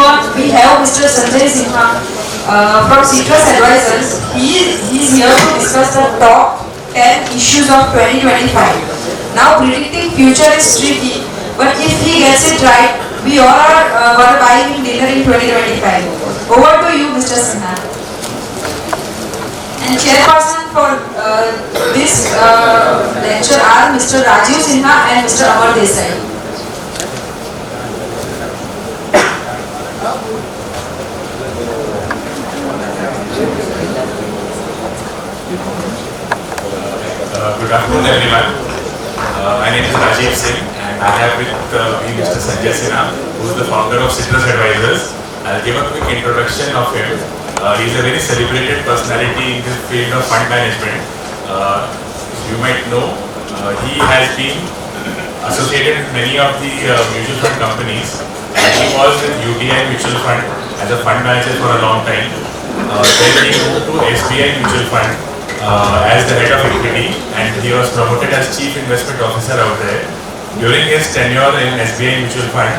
on, we have Mr. Sanjay Sinha from Citrus Advisors. He is here to discuss the top 10 issues of 2025. Now, predicting future is tricky, but if he gets it right, we all are going to buy him dinner in 2025. Over to you, Mr. Sinha. And chairperson for this lecture are Mr. Rajiv Sinha and Mr. Amar Desai. Good afternoon, everyone. My name is Rajiv Singh, and I have with me Mr. Sanjay Sinha, who is the founder of Citrus Advisors. I'll give a quick introduction of him. He is a very celebrated personality in the field of fund management. You might know, he has been associated with many of the mutual fund companies. He was with UTI Mutual Fund as a fund manager for a long time. Then he moved to SBI Mutual Fund as the head of equity, and he was promoted as Chief Investment Officer out there. During his tenure in SBI Mutual Fund,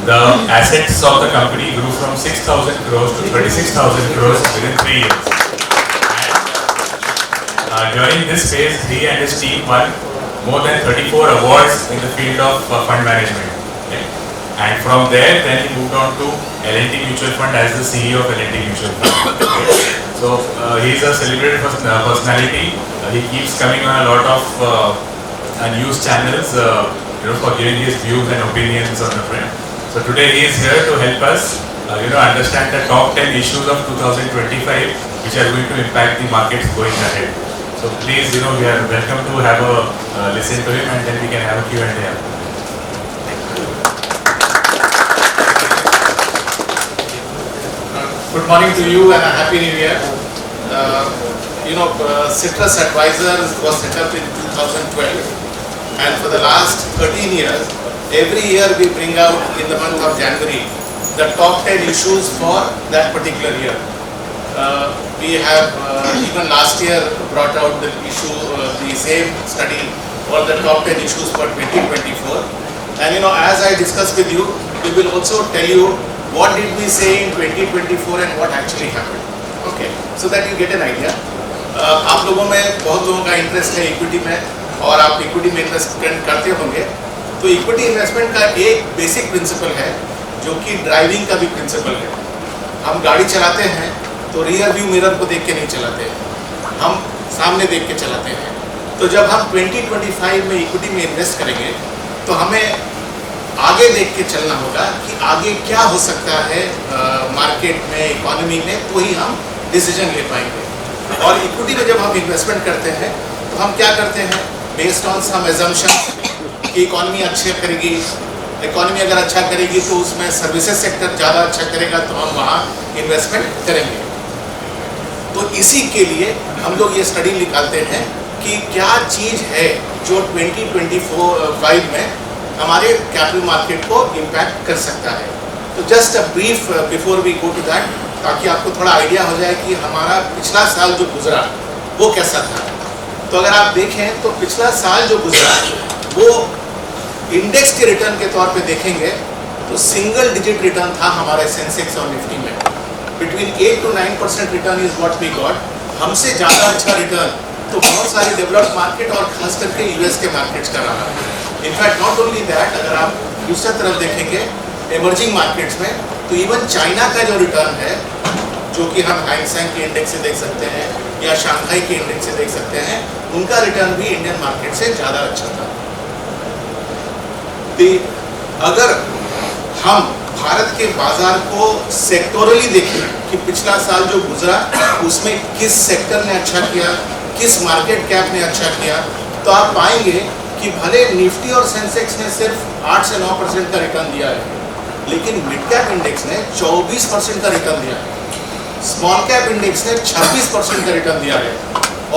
the assets of the company grew from 6,000 crores to 26,000 crores within 3 years. And during this phase, he and his team won more than 34 awards in the field of fund management. Okay? And from there, then he moved on to L&T Mutual Fund as the CEO of L&T Mutual Fund. Okay? So he is a celebrated personality. He keeps coming on a lot of news channels, for giving his views and opinions on the front. So today he is here to help us, understand the top 10 issues of 2025, which are going to impact the markets going ahead. So please, we are welcome to have a listen to him, and then we can have a Q&A. Good morning to you and a happy new year. Citrus Advisors was set up in 2012, and for the last 13 years, every year we bring out in the month of January the top 10 issues for that particular year. We have even last year brought out the issue, the same study, all the top 10 issues for 2024. And as I discussed with you, we will also tell you what did we say in 2024 and what actually happened. Okay, so that you get an idea. आप लोगों में बहुत लोगों का interest है equity में, और आप इक्विटी में इन्वेस्टमेंट करते होंगे. तो इक्विटी इन्वेस्टमेंट का एक बेसिक प्रिंसिपल है जो कि ड्राइविंग का भी प्रिंसिपल है. हम गाड़ी चलाते हैं तो रियर व्यू मिरर को देख के नहीं चलाते, हम सामने देख के चलाते हैं. तो जब हम 2025 में इक्विटी में इन्वेस्ट करेंगे तो हमें आगे देख के चलना होगा कि आगे क्या हो सकता है मार्केट में, इकोनॉमी में, तो ही हम डिसीजन ले पाएंगे. और इक्विटी में जब हम इन्वेस्टमेंट करते हैं तो हम क्या करते हैं, बेस्ड ऑन सम एजम्पशन कि इकोनॉमी अच्छी करेगी. इकोनॉमी अगर अच्छा करेगी तो उसमें सर्विसेज सेक्टर ज़्यादा अच्छा करेगा, तो हम वहाँ इन्वेस्टमेंट करेंगे. तो इसी के लिए हम लोग ये स्टडी निकालते हैं कि क्या चीज़ है जो 2025 में हमारे कैपिटल मार्केट को इम्पैक्ट कर सकता है. तो just a brief before we go to that, ताकि आपको थोड़ा आइडिया हो जाए कि हमारा पिछला साल जो गुजरा वो कैसा था. तो अगर आप देखें तो पिछला साल जो गुजरा वो इंडेक्स के रिटर्न के तौर पे देखेंगे तो सिंगल डिजिट रिटर्न था हमारे सेंसेक्स और निफ्टी में. Between 8 to 9% return is what we got. हमसे ज़्यादा अच्छा रिटर्न तो बहुत सारे डेवलप्ड मार्केट और खास करके यूएस के मार्केट्स का रहा. इनफैक्ट नॉट ओनली दैट, अगर आप दूसरी तरफ देखेंगे इमर्जिंग मार्केट्स में, तो इवन चाइना का जो रिटर्न है, जो कि हम हैंग सेंग के इंडेक्स से देख सकते हैं या शंघाई के इंडेक्स से देख सकते हैं, उनका रिटर्न भी इंडियन मार्केट से ज़्यादा अच्छा था. अगर हम भारत के बाजार को सेक्टोरली देखें कि पिछला साल जो गुजरा उसमें किस सेक्टर ने अच्छा किया, किस मार्केट कैप ने अच्छा किया, तो आप पाएंगे कि भले निफ्टी और सेंसेक्स ने सिर्फ 8 से 9% का रिटर्न दिया है, लेकिन मिड कैप इंडेक्स ने 24% का रिटर्न दिया है, स्मॉल कैप इंडेक्स ने 26% का रिटर्न दिया है,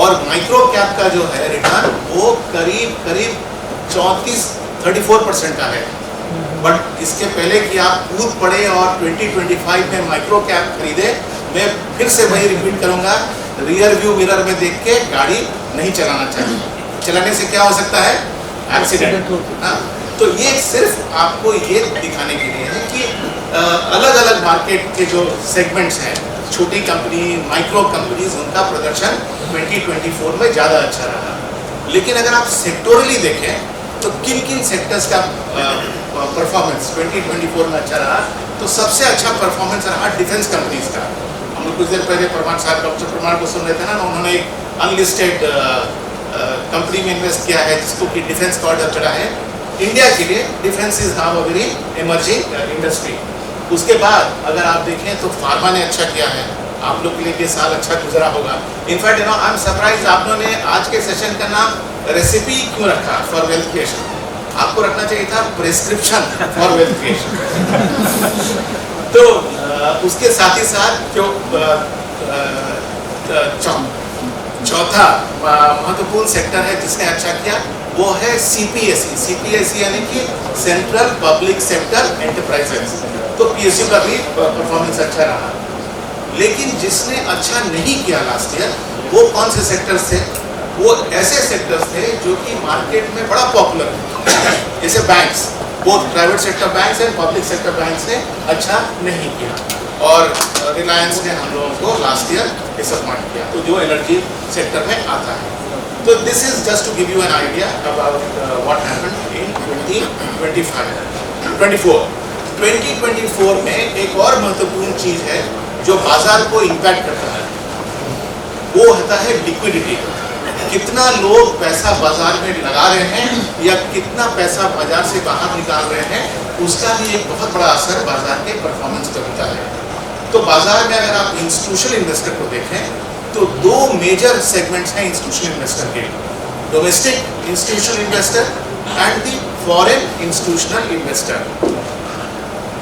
और माइक्रो कैप का जो है रिटर्न वो करीब 34% का है. बट इसके पहले कि आप कूद पड़े और 2025 में माइक्रो कैप खरीदे, मैं फिर से वही रिपीट करूंगा, रियर व्यू मिरर में देख के गाड़ी नहीं चलाना चाहिए. चलाने से क्या हो सकता है, एक्सीडेंट. हाँ, तो ये सिर्फ आपको ये दिखाने के लिए है कि कि अलग अलग मार्केट के जो सेगमेंट्स हैं, छोटी कंपनी, माइक्रो कंपनीज, उनका प्रदर्शन 2024 में ज़्यादा अच्छा रहा। लेकिन अगर आप सेक्टोरली देखें तो किन किन सेक्टर्स का परफॉर्मेंस 2024 में अच्छा रहा, तो सबसे अच्छा परफॉर्मेंस रहा डिफेंस कंपनीज का। हम लोग कुछ देर पहले प्रमाण साहब, डॉक्टर प्रमाण को सुन रहे थे ना, उन्होंने एक अनलिस्टेड कंपनी में इन्वेस्ट किया है जिसको कि डिफेंस का ऑर्डर चला है। इंडिया के लिए defence is now a very emerging industry. उसके बाद अगर आप देखें तो फार्मा ने अच्छा किया है, आप लोग के लिए ये साल अच्छा गुजरा होगा। In fact you know I am surprise, आप लोगों ने आज के सेशन का नाम रेसिपी क्यों रखा फॉर वेल्थ क्रिएशन? आपको रखना चाहिए था प्रिस्क्रिप्शन फॉर वेल्थ क्रिएशन। तो उसके साथ ही साथ जो चौथा महत्वपूर्ण सेक्टर है जिसने अच्छा किया वो है सीपीएसई। सीपीएसई यानी कि सेंट्रल पब्लिक सेक्टर एंटरप्राइजेस। तो पीएसयू का भी परफॉर्मेंस अच्छा रहा। लेकिन जिसने अच्छा नहीं किया लास्ट ईयर वो कौन से सेक्टर्स थे? वो ऐसे सेक्टर्स थे जो कि मार्केट में बड़ा पॉपुलर है, जैसे banks, both private sector banks and public sector banks ने अच्छा नहीं किया। और रिलायंस ने हम लोगों को लास्ट ईयर डिसअपॉइंट किया, तो जो एनर्जी सेक्टर में आता है। तो this is just to give you an idea about what happened in 2024 में एक और महत्वपूर्ण चीज है जो बाजार को इम्पैक्ट करता है, वो होता है लिक्विडिटी। कितना लोग पैसा बाजार में लगा रहे हैं या कितना पैसा बाजार से बाहर निकाल रहे हैं, उसका भी एक बहुत बड़ा असर बाजार के परफॉर्मेंस पर होता है। तो बाजार में अगर आप इंस्टीट्यूशनल इन्वेस्टर को देखें तो दो मेजर सेगमेंट्स हैं इंस्टीट्यूशनल इन्वेस्टर के, domestic institutional investor and the foreign institutional investor.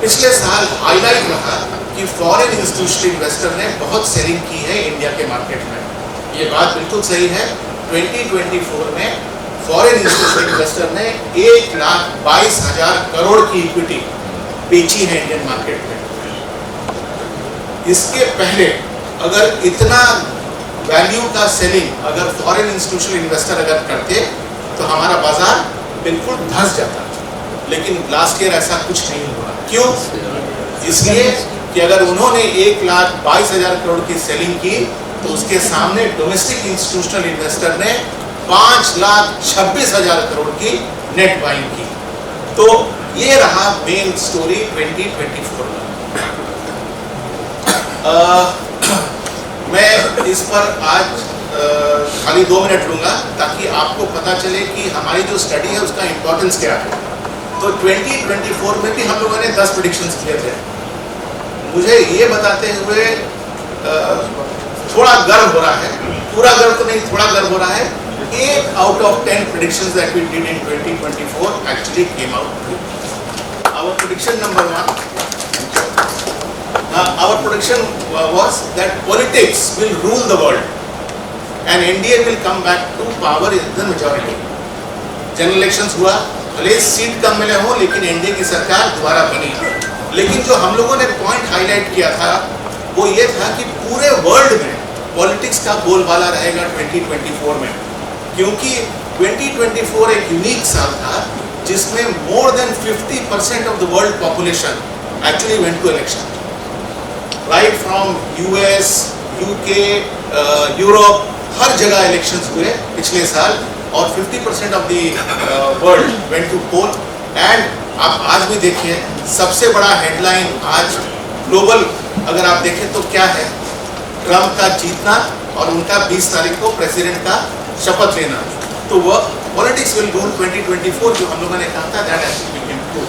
पिछले साल हाईलाइट रहा कि फॉरेन इंस्टीट्यूशनल इन्वेस्टर ने बहुत सेलिंग की है इंडिया के मार्केट में। ये बात बिल्कुल सही है। 2024 में फॉरेन इंस्टीट्यूशनल इन्वेस्टर ने 1,22,000 करोड़ की इक्विटी बेची है इंडियन मार्केट में। इसके पहले अगर इतना वैल्यू का सेलिंग अगर फॉरेन इंस्टीट्यूशनल इन्वेस्टर अगर करते तो हमारा बाजार बिल्कुल धंस जाता। लेकिन लास्ट ईयर ऐसा कुछ नहीं हुआ। क्यों? इसलिए कि अगर उन्होंने 1,22,000 करोड़ की सेलिंग की तो उसके सामने डोमेस्टिक इंस्टीट्यूशनल इन्वेस्टर ने 5,26,000 करोड़ की नेट बाइंग की। तो ये रहा मेन स्टोरी 2024 में। मैं इस पर आज खाली 2 मिनट लूंगा ताकि आपको पता चले कि हमारी जो स्टडी है उसका इम्पोर्टेंस क्या है। तो 2024 में भी हम लोगों ने 10 प्रेडिक्शंस किए थे। मुझे ये बताते हुए थोड़ा गर्व हो रहा है, पूरा गर्व तो नहीं, थोड़ा गर्व हो रहा है। 8 out of 10 predictions that we did in 2024 actually came out true. Our prediction number 1, our prediction was that politics will rule the world and NDA will come back to power in the majority. General elections हुआ, भले seat कम मिले हो लेकिन NDA की सरकार दोबारा बनी। लेकिन जो हम लोगों ने पॉइंट हाईलाइट किया था वो ये था कि पूरे वर्ल्ड में पॉलिटिक्स का बोलबाला रहेगा 2024 में, क्योंकि 2024 एक यूनिक साल था जिसमें more than 50% of the world population actually went to election. Right from US, UK, Europe, हर जगह इलेक्शंस हुए पिछले साल और 50% of the world went to poll. And आप आज भी देखिए सबसे बड़ा हेडलाइन आज ग्लोबल अगर आप देखें तो क्या है? ट्रम्प का जीतना और उनका 20 तारीख को प्रेसिडेंट का शपथ लेना। तो वो पॉलिटिक्स विल रूल 2024 जो हम लोगों ने कहा था दैट एक्चुअली बिकेम ट्रू।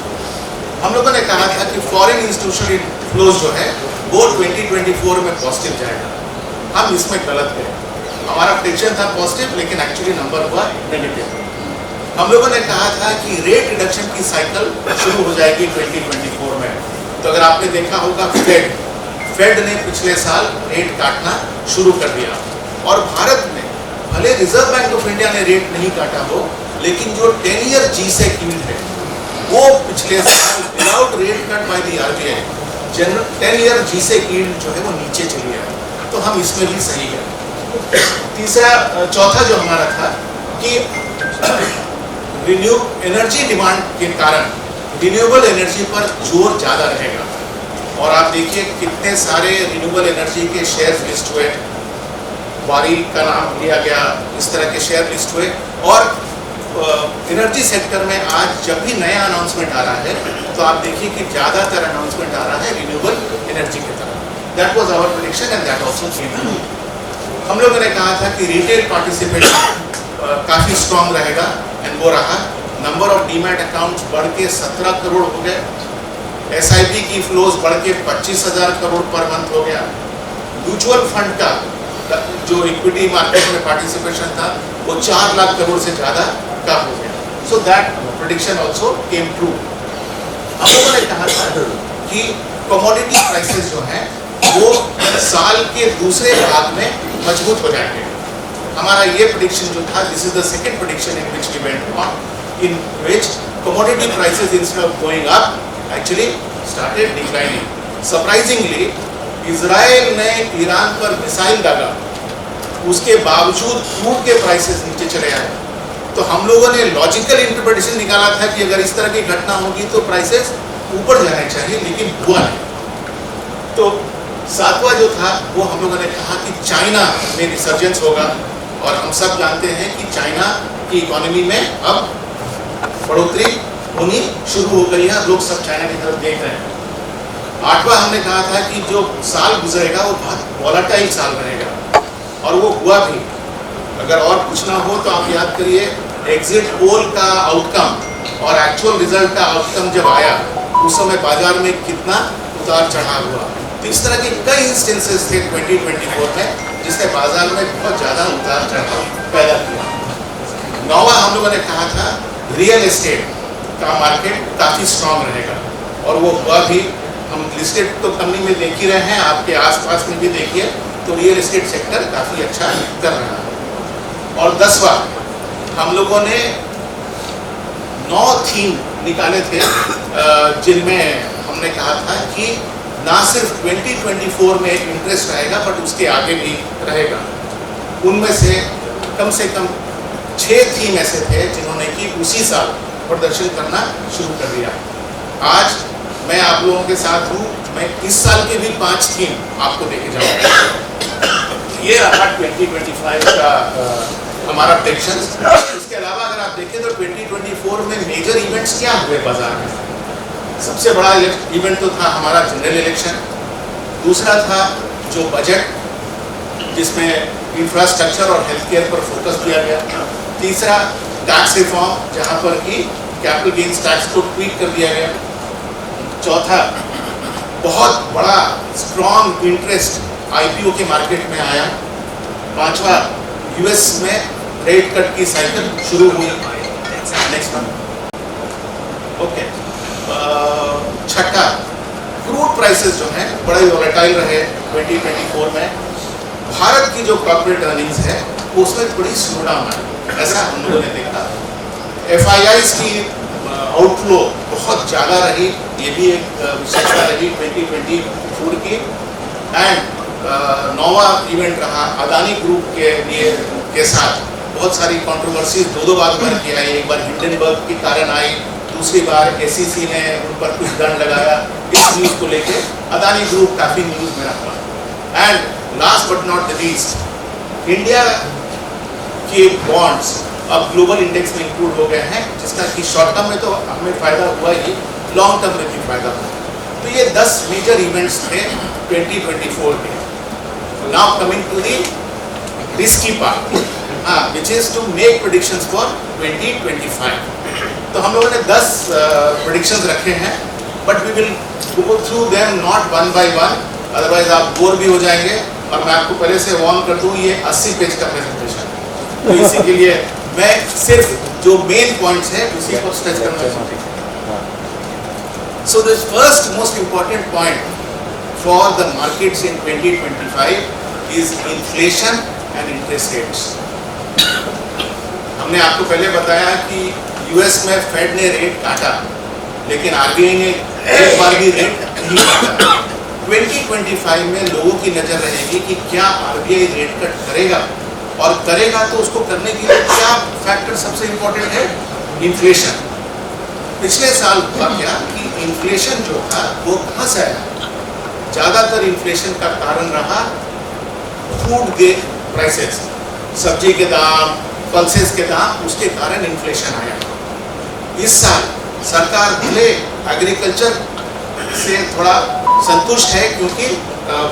हम लोगों ने कहा था कि फॉरेन इंस्टीट्यूशनल फ्लोज जो है वो 2024 में पॉजिटिव जाएगा। हम इसमें गलत गए। हमारा प्रेडिक्शन था पॉजिटिव लेकिन एक्चुअली नंबर हुआ नेगेटिव। हम लोगों ने कहा था कि रेट रिडक्शन की साइकिल शुरू हो जाएगी 2024 में। तो अगर आपने देखा होगा फेड ने पिछले साल रेट काटना शुरू कर दिया और भारत में भले रिजर्व बैंक ऑफ इंडिया ने रेट नहीं काटा हो लेकिन जो 10 ईयर G-Sec यील्ड है वो पिछले साल without rate cut by the RBI 10 year G-Sec yield जो है वो नीचे चली गया। तो हम इसमें भी सही है। चौथा जो हमारा था कि रिन्यू एनर्जी डिमांड के कारण रिन्यूएबल एनर्जी पर जोर ज़्यादा रहेगा। और आप देखिए कितने सारे रिन्यूएबल एनर्जी के शेयर लिस्ट हुए, वारी का नाम लिया गया, इस तरह के शेयर लिस्ट हुए। और एनर्जी सेक्टर में आज जब भी नया अनाउंसमेंट आ रहा है तो आप देखिए कि ज़्यादातर अनाउंसमेंट आ रहा है रिन्यूएबल एनर्जी की तरफ। That was our prediction and that also came true. हम लोगों ने कहा था कि रिटेल पार्टिसिपेशन काफ़ी स्ट्रांग रहेगा एंड वो रहा। नंबर ऑफ डीमैट अकाउंट्स बढ़ के 17 करोड़ हो गए, SIP की फ्लोज बढ़ के 25,000 करोड़ पर मंथ हो गया। म्यूचुअल फंड का जो इक्विटी मार्केट में पार्टिसिपेशन था वो 4 लाख करोड़ से ज़्यादा का हो गया। So that prediction also came true. हम लोगों ने कहा था कि कमोडिटी प्राइसेस जो हैं वो साल के दूसरे भाग में मजबूत हो जाएंगे। हमारा ये प्रेडिक्शन जो था, this is the second prediction in which we went on, in which commodity prices instead of going up actually started declining. Surprisingly Israel ने ईरान पर मिसाइल दागा, उसके बावजूद क्रूड के प्राइसेस नीचे चले आए। तो हम लोगों ने लॉजिकल इंटरप्रिटेशन निकाला था कि अगर इस तरह की घटना होगी तो प्राइसेस ऊपर जाने चाहिए, लेकिन हुआ नहीं। तो सातवां जो था वो हम लोगों ने कहा कि चाइना में रिसर्जेंस होगा, और हम सब जानते हैं कि चाइना की इकोनॉमी में अब बढ़ोतरी होनी शुरू हो गई है, लोग सब चाइना की तरफ देख रहे हैं। आठवां हमने कहा था कि जो साल गुजरेगा वो बहुत वॉलेटाइल साल रहेगा, और वो हुआ भी। अगर और कुछ ना हो तो आप याद करिए एग्जिट पोल का आउटकम और एक्चुअल रिजल्ट का आउटकम जब आया उस समय बाजार में कितना उतार चढ़ाव हुआ। तो इस तरह के कई इंस्टेंसेस थे 2024 में जिसने बाजार में बहुत ज़्यादा उतार चढ़ाव पैदा किया। नौवां हम लोगों ने कहा था रियल एस्टेट का मार्केट काफ़ी स्ट्रांग रहेगा, और वो हुआ भी। हम लिस्टेड तो कंपनी में देख ही रहे हैं, आपके आसपास में भी देखिए, तो रियल एस्टेट सेक्टर काफ़ी अच्छा कर रहा है। और 10वां हम लोगों ने 9 थीम निकाले थे जिनमें हमने कहा था कि ना सिर्फ 2024 में एक इंटरेस्ट रहेगा बट उसके आगे भी रहेगा। उनमें से कम 6 थीम ऐसे थे जिन्होंने कि उसी साल प्रदर्शन करना शुरू कर दिया। आज मैं आप लोगों के साथ हूँ, मैं इस साल के भी 5 थीम आपको देके जाऊँगा। ये रहा 2025 का हमारा प्रेडिक्शन। इसके अलावा अगर आप देखें तो 2024 में मेजर इवेंट्स क्या हुए बाजार में। सबसे बड़ा इवेंट तो था हमारा जनरल इलेक्शन, दूसरा था जो बजट जिसमें इंफ्रास्ट्रक्चर और हेल्थ केयर पर फोकस दिया गया, तीसरा टैक्स रिफॉर्म जहां पर कि कैपिटल गेन्स टैक्स को ट्वीट कर दिया गया, चौथा बहुत बड़ा स्ट्रॉन्ग इंटरेस्ट IPO के मार्केट में आया, पांचवा US में रेट कट की साइकिल शुरू हुई नेक्स्ट मंथ। ओके, छठा क्रूड प्राइसेस जो हैं बड़े वोलेटाइल रहे 2024 में। भारत की जो कॉर्पोरेट अर्निंग्स है उसमें बड़ी स्लो डाउन है, ऐसा हम लोगों ने देखा। FIIs की आउटफ्लो बहुत ज़्यादा रही, ये भी एक विशेषता रही 2024 की। एंड नौवा इवेंट रहा अदानी ग्रुप के साथ बहुत सारी कंट्रोवर्सीज दो बार उभर के आई। एक बार हिंडनबर्ग के कारण आई, दूसरी बार SEC ने उन पर कुछ दंड लगाया। इस न्यूज़ को लेके अदानी ग्रुप काफ़ी न्यूज़ में रहा। And last but not the least, India के बॉन्ड्स अब ग्लोबल इंडेक्स में इंक्लूड हो गए हैं, जिसका कि शॉर्ट टर्म में तो हमें फ़ायदा हुआ ही, लॉन्ग टर्म में भी फ़ायदा हुआ। तो ये 10 मेजर इवेंट्स थे 2024 के। Now coming to the risky part, which is to make predictions for 2025। तो हम लोगों ने 10 प्रेडिक्शंस रखे हैं, but we will go through them not one by one, otherwise आप बोर भी हो जाएंगे। और मैं आपको पहले से वार्न कर दूँ, ये 80 पेज का प्रेजेंटेशन है, तो इसी के लिए मैं सिर्फ जो मेन पॉइंट्स हैं उसी को स्ट्रेच करना चाहता हूँ। So the first most important point for the markets in 2025 is inflation and interest rates. हमने आपको पहले बताया कि US में फेड ने रेट काटा, लेकिन RBI ने एक बार भी रेट नहीं काटा। 2025 में लोगों की नज़र रहेगी कि क्या RBI रेट कट करेगा, और करेगा तो उसको करने के लिए क्या फैक्टर सबसे इम्पोर्टेंट है, इन्फ्लेशन। पिछले साल हुआ क्या कि इन्फ्लेशन जो था वो कहाँ से आया? ज़्यादातर इन्फ्लेशन का कारण रहा फूड के प्राइसेस, सब्जी के दाम, पल्सेस के दाम, उसके कारण इन्फ्लेशन आया। इस साल सरकार भले एग्रीकल्चर से थोड़ा संतुष्ट है क्योंकि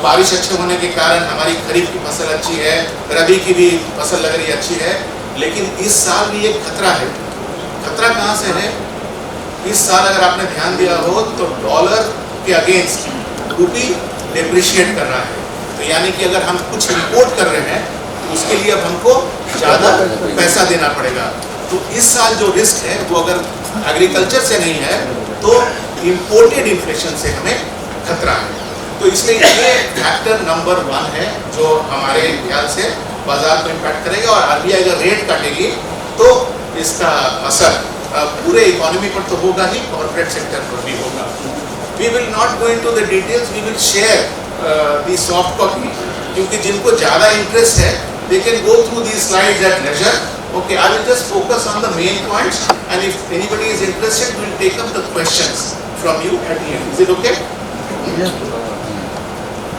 बारिश अच्छे होने के कारण हमारी खरीफ की फसल अच्छी है, रबी की भी फसल लग रही अच्छी है, लेकिन इस साल भी एक खतरा है। खतरा कहाँ से है? इस साल अगर आपने ध्यान दिया हो तो डॉलर के अगेंस्ट रूपी डिप्रिशिएट कर रहा है, तो यानी कि अगर हम कुछ इंपोर्ट कर रहे हैं तो उसके लिए अब हमको ज़्यादा पैसा देना पड़ेगा। तो इस साल जो रिस्क है वो अगर एग्रीकल्चर से नहीं है तो इम्पोर्टेड इन्फ्लेशन से हमें खतरा है। तो इसलिए ये फैक्टर नंबर 1 है जो हमारे ख्याल से बाजार को इम्पैक्ट करेगा, और आरबीआई अगर रेट काटेगी तो इसका असर पूरे इकोनॉमी पर तो होगा ही, कॉर्पोरेट सेक्टर पर भी होगा। We will not go into the details, we will share the soft copy, क्योंकि जिनको ज़्यादा इंटरेस्ट है they can go through these slides at leisure. Okay, I will just focus on the main points, and if anybody is interested, we will take up the questions from you at the end. Is it okay? Yes.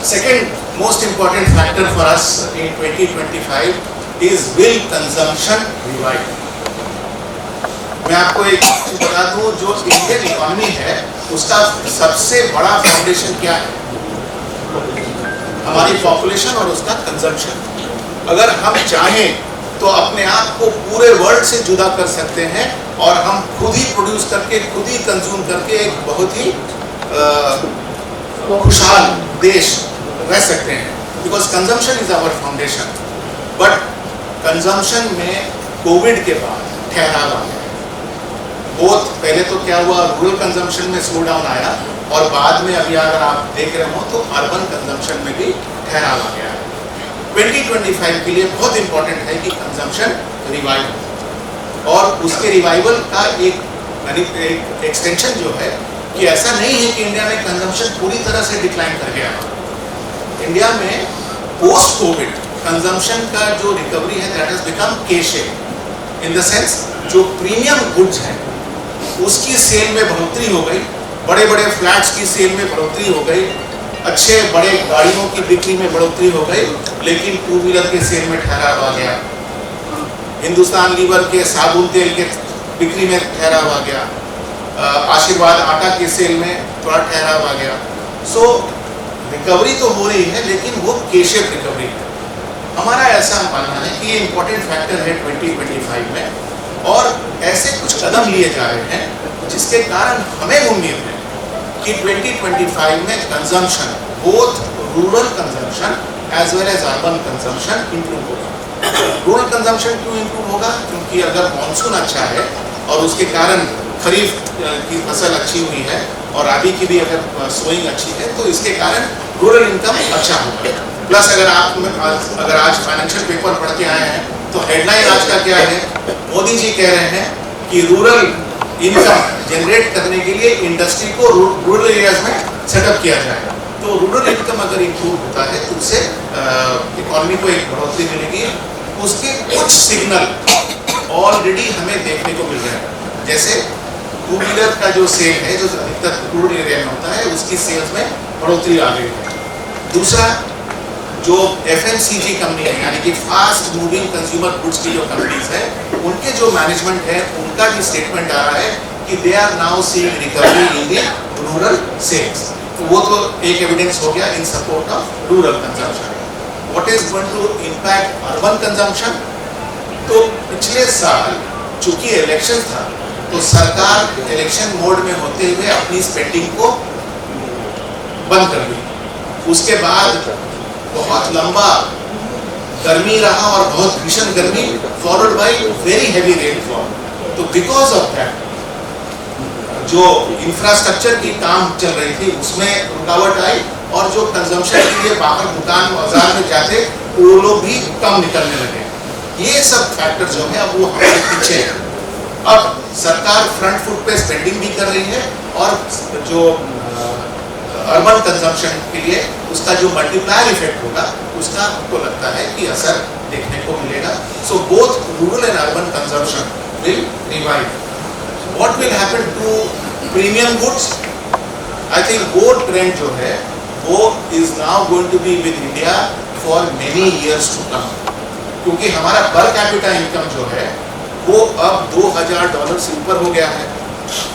Second most important factor for us in 2025 is will consumption revive. मैं आपको एक चीज बता दूं, जो Indian economy है उसका सबसे बड़ा फाउंडेशन क्या है? हमारी पॉपुलेशन और उसका कंजम्पशन। अगर हम चाहें तो अपने आप को पूरे वर्ल्ड से जुदा कर सकते हैं और हम खुद ही प्रोड्यूस करके खुद ही कंज्यूम करके एक बहुत ही खुशहाल देश रह सकते हैं, because consumption is our foundation. But consumption में कोविड के बाद ठहराव आ गया। बहुत पहले तो क्या हुआ, रूरल कंजम्पशन में स्लो डाउन आया, और बाद में अभी अगर आप देख रहे हो तो अर्बन कंजम्पशन में भी ठहराव आ गया है। 2025 के लिए बहुत इंपॉर्टेंट है कि कंजम्पशन रिवाइव हो, और उसके रिवाइवल का एक एक्सटेंशन जो है कि ऐसा नहीं है कि इंडिया में कंजम्पशन पूरी तरह से डिक्लाइन कर गया। इंडिया में पोस्ट कोविड कंजम्पशन का जो रिकवरी है दैट हैज बिकम के शेप, इन द सेंस जो प्रीमियम गुड्स हैं उसकी सेल में बढ़ोतरी हो गई, बड़े बड़े फ्लैट्स की सेल में बढ़ोतरी हो गई, अच्छे बड़े गाड़ियों की बिक्री में बढ़ोतरी हो गई, लेकिन टू व्हीलर के सेल में ठहराव आ गया। हिंदुस्तान लीवर के साबुन तेल के बिक्री में ठहराव आ गया, आशीर्वाद आटा के सेल में थोड़ा ठहराव आ गया। सो रिकवरी तो हो रही है, लेकिन वो के-शेप रिकवरी है। हमारा ऐसा मानना है कि ये इंपॉर्टेंट फैक्टर है 2025 में, और ऐसे कुछ कदम लिए जा रहे हैं जिसके कारण हमें उम्मीद है कि 2025 में consumption, both rural consumption as well as urban consumption improve होगा। रूरल कंजम्पशन क्यों इंप्रूव होगा? क्योंकि अगर मानसून अच्छा है और उसके कारण खरीफ की फसल अच्छी हुई है और रबी की भी अगर सोइंग अच्छी है तो इसके कारण रूरल इनकम अच्छा होगा। प्लस अगर आज फाइनेंशियल पेपर पढ़ के आए हैं तो हेडलाइन आज का क्या है? मोदी जी कह रहे हैं कि रूरल इनकम जनरेट करने के लिए इंडस्ट्री को रूरल एरियाज में सेटअप किया जाए। तो रूरल इनकम अगर इंप्रूव होता है तो उससे इकोनॉमी को एक बढ़ोतरी मिलेगी। उसके कुछ सिग्नल ऑलरेडी हमें देखने को मिल रहे हैं, जैसे टू व्हीलर का जो सेल है जो अधिकतर रूरल एरिया में होता है उसकी सेल्स में बढ़ोतरी आ गई है। दूसरा, जो FMCG कंपनी है यानी कि फास्ट मूविंग कंज्यूमर गुड्स की जो कंपनीज है उनके जो मैनेजमेंट है उनका भी स्टेटमेंट आ रहा है कि they are now seeing recovery in the rural sales. तो वो तो एक एविडेंस हो गया in support of rural consumption. What is going to impact urban consumption? तो पिछले साल चूंकि इलेक्शन था तो सरकार इलेक्शन मोड में होते हुए अपनी स्पेंडिंग को बंद कर दी। उसके बाद बहुत लंबा गर्मी रहा और बहुत भीषण गर्मी followed by very heavy rainfall. तो बिकॉज ऑफ दैट जो इंफ्रास्ट्रक्चर की काम चल रही थी उसमें रुकावट आई, और जो कंजम्पशन के लिए बाहर दुकान बाजार में जाते वो लोग भी कम निकलने लगे। ये सब फैक्टर जो है अब वो हमारे पीछे है। अब सरकार फ्रंट फुट पे स्पेंडिंग भी कर रही है, और जो अर्बन कंजम्पशन के लिए उसका जो मल्टीप्लायर इफेक्ट होगा उसका हमको लगता है कि असर देखने को मिलेगा। So both rural and urban consumption will revive. what will happen to premium goods? I think वो trend जो है वो is now going to be with India for many years to come. क्योंकि हमारा per capita income जो है वो अब $2000 से ऊपर हो गया है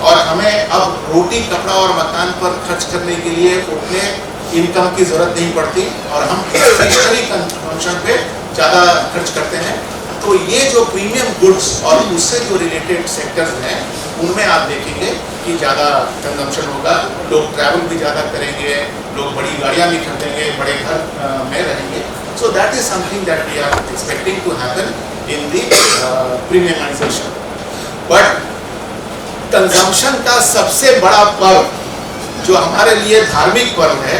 और हमें अब रोटी कपड़ा और मकान पर खर्च करने के लिए उतने इनकम की जरूरत नहीं पड़ती और हम डिस्क्रिशनरी कंजम्पशन पे ज़्यादा खर्च करते हैं। तो ये जो प्रीमियम गुड्स और उससे जो रिलेटेड सेक्टर्स हैं उनमें आप देखेंगे कि ज़्यादा कंजम्पशन होगा, लोग ट्रैवल भी ज़्यादा करेंगे, लोग बड़ी गाड़ियाँ भी खरीदेंगे, बड़े घर में रहेंगे। So that is something that we are expecting to happen in the premiumisation. But consumption का सबसे बड़ा पर्व जो हमारे लिए धार्मिक पर्व है,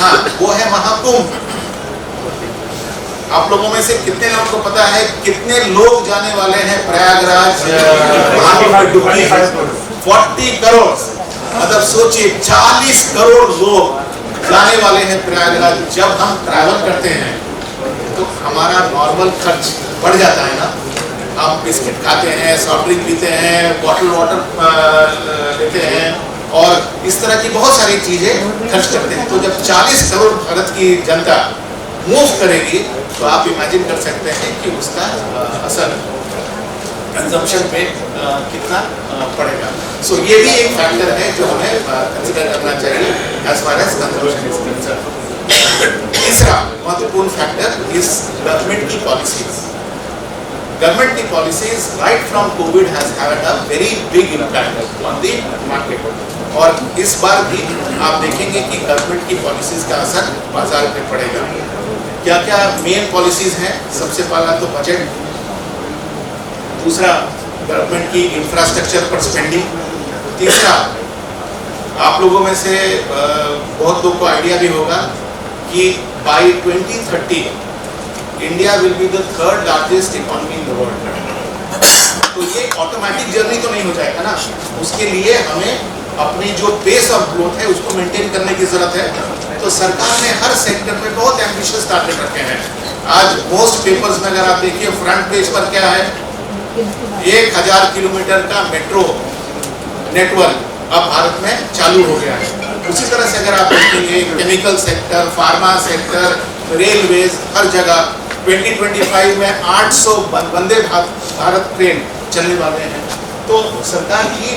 हाँ, वो है महाकुंभ। आप लोगों में से कितने लोगों को पता है कितने लोग जाने वाले हैं प्रयागराज? 40 करोड़। मतलब सोचिए 40 करोड़ लोग जाने वाले हैं प्रयागराज। जब हम ट्रैवल करते हैं तो हमारा नॉर्मल खर्च बढ़ जाता है ना। हम बिस्किट खाते हैं, सॉफ्ट ड्रिंक पीते हैं, बॉटल वाटर लेते हैं और इस तरह की बहुत सारी चीजें खर्च करते हैं। तो जब 40 करोड़ भारत की जनता मूव करेगी तो आप इमेजिन कर सकते हैं कि उसका असर कंजम्पशन पे कितना पड़ेगा। सो ये भी एक फैक्टर है जो हमें कंसिडर करना चाहिए as far as consumption is concern. तीसरा महत्वपूर्ण फैक्टर इज गवर्नमेंट की पॉलिसीज। गवर्नमेंट की policies right from covid has had a very big impact on the market और इस बार भी आप देखेंगे कि गवर्नमेंट की पॉलिसीज का असर बाजार पे पड़ेगा। क्या क्या मेन पॉलिसीज हैं? सबसे पहला तो बजट, दूसरा गवर्नमेंट की इंफ्रास्ट्रक्चर पर स्पेंडिंग, तीसरा आप लोगों में से बहुत लोगों को आइडिया भी होगा कि by 2030 India will be the 3rd largest economy in the world. तो ये ऑटोमेटिक जर्नी तो नहीं हो जाएगा ना, उसके लिए हमें अपनी जो पेस ऑफ ग्रोथ है उसको मेंटेन करने की जरूरत है। तो सरकार ने हर सेक्टर में बहुत एम्बिशियस टारगेट रखे हैं। आज मोस्ट पेपर्स में अगर आप देखिए फ्रंट पेज पर क्या है, 1000 किलोमीटर का मेट्रो नेटवर्क अब भारत में चालू हो गया है। उसी तरह से अगर आप देखेंगे chemical sector, pharma sector, railways, हर जगह 2025 में 800 वंदे भारत ट्रेन चलने वाले हैं। तो सरकार की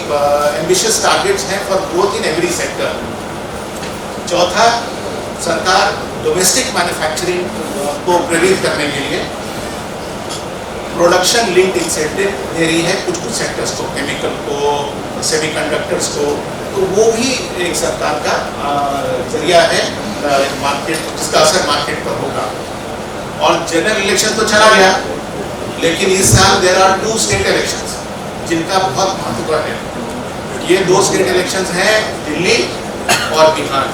एम्बिशियस टारगेट्स हैं for growth in every sector. चौथा, सरकार डोमेस्टिक मैन्युफैक्चरिंग को प्रेरित करने के लिए प्रोडक्शन लिंक इंसेंटिव दे रही है कुछ सेक्टर्स को, केमिकल को, सेमीकंडक्टर्स को। तो वो भी एक सरकार का जरिया है मार्केट, जिसका असर मार्केट पर होगा। और जनरल इलेक्शन तो चला गया, लेकिन इस साल देयर आर 2 स्टेट इलेक्शंस जिनका बहुत महत्व है। ये 2 स्टेट इलेक्शंस हैं, दिल्ली और बिहार।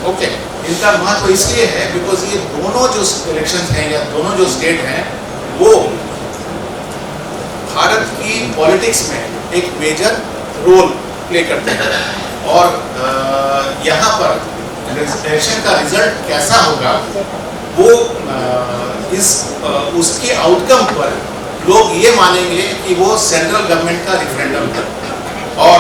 ओके, इनका महत्व इसलिए है बिकॉज ये दोनों जो इलेक्शंस हैं या दोनों जो स्टेट हैं वो भारत की पॉलिटिक्स में एक मेजर रोल प्ले करते हैं और यहाँ पर इलेक्शन का रिजल्ट कैसा होगा वो उसके आउटकम पर लोग ये मानेंगे कि वो सेंट्रल गवर्नमेंट का रेफरेंडम है और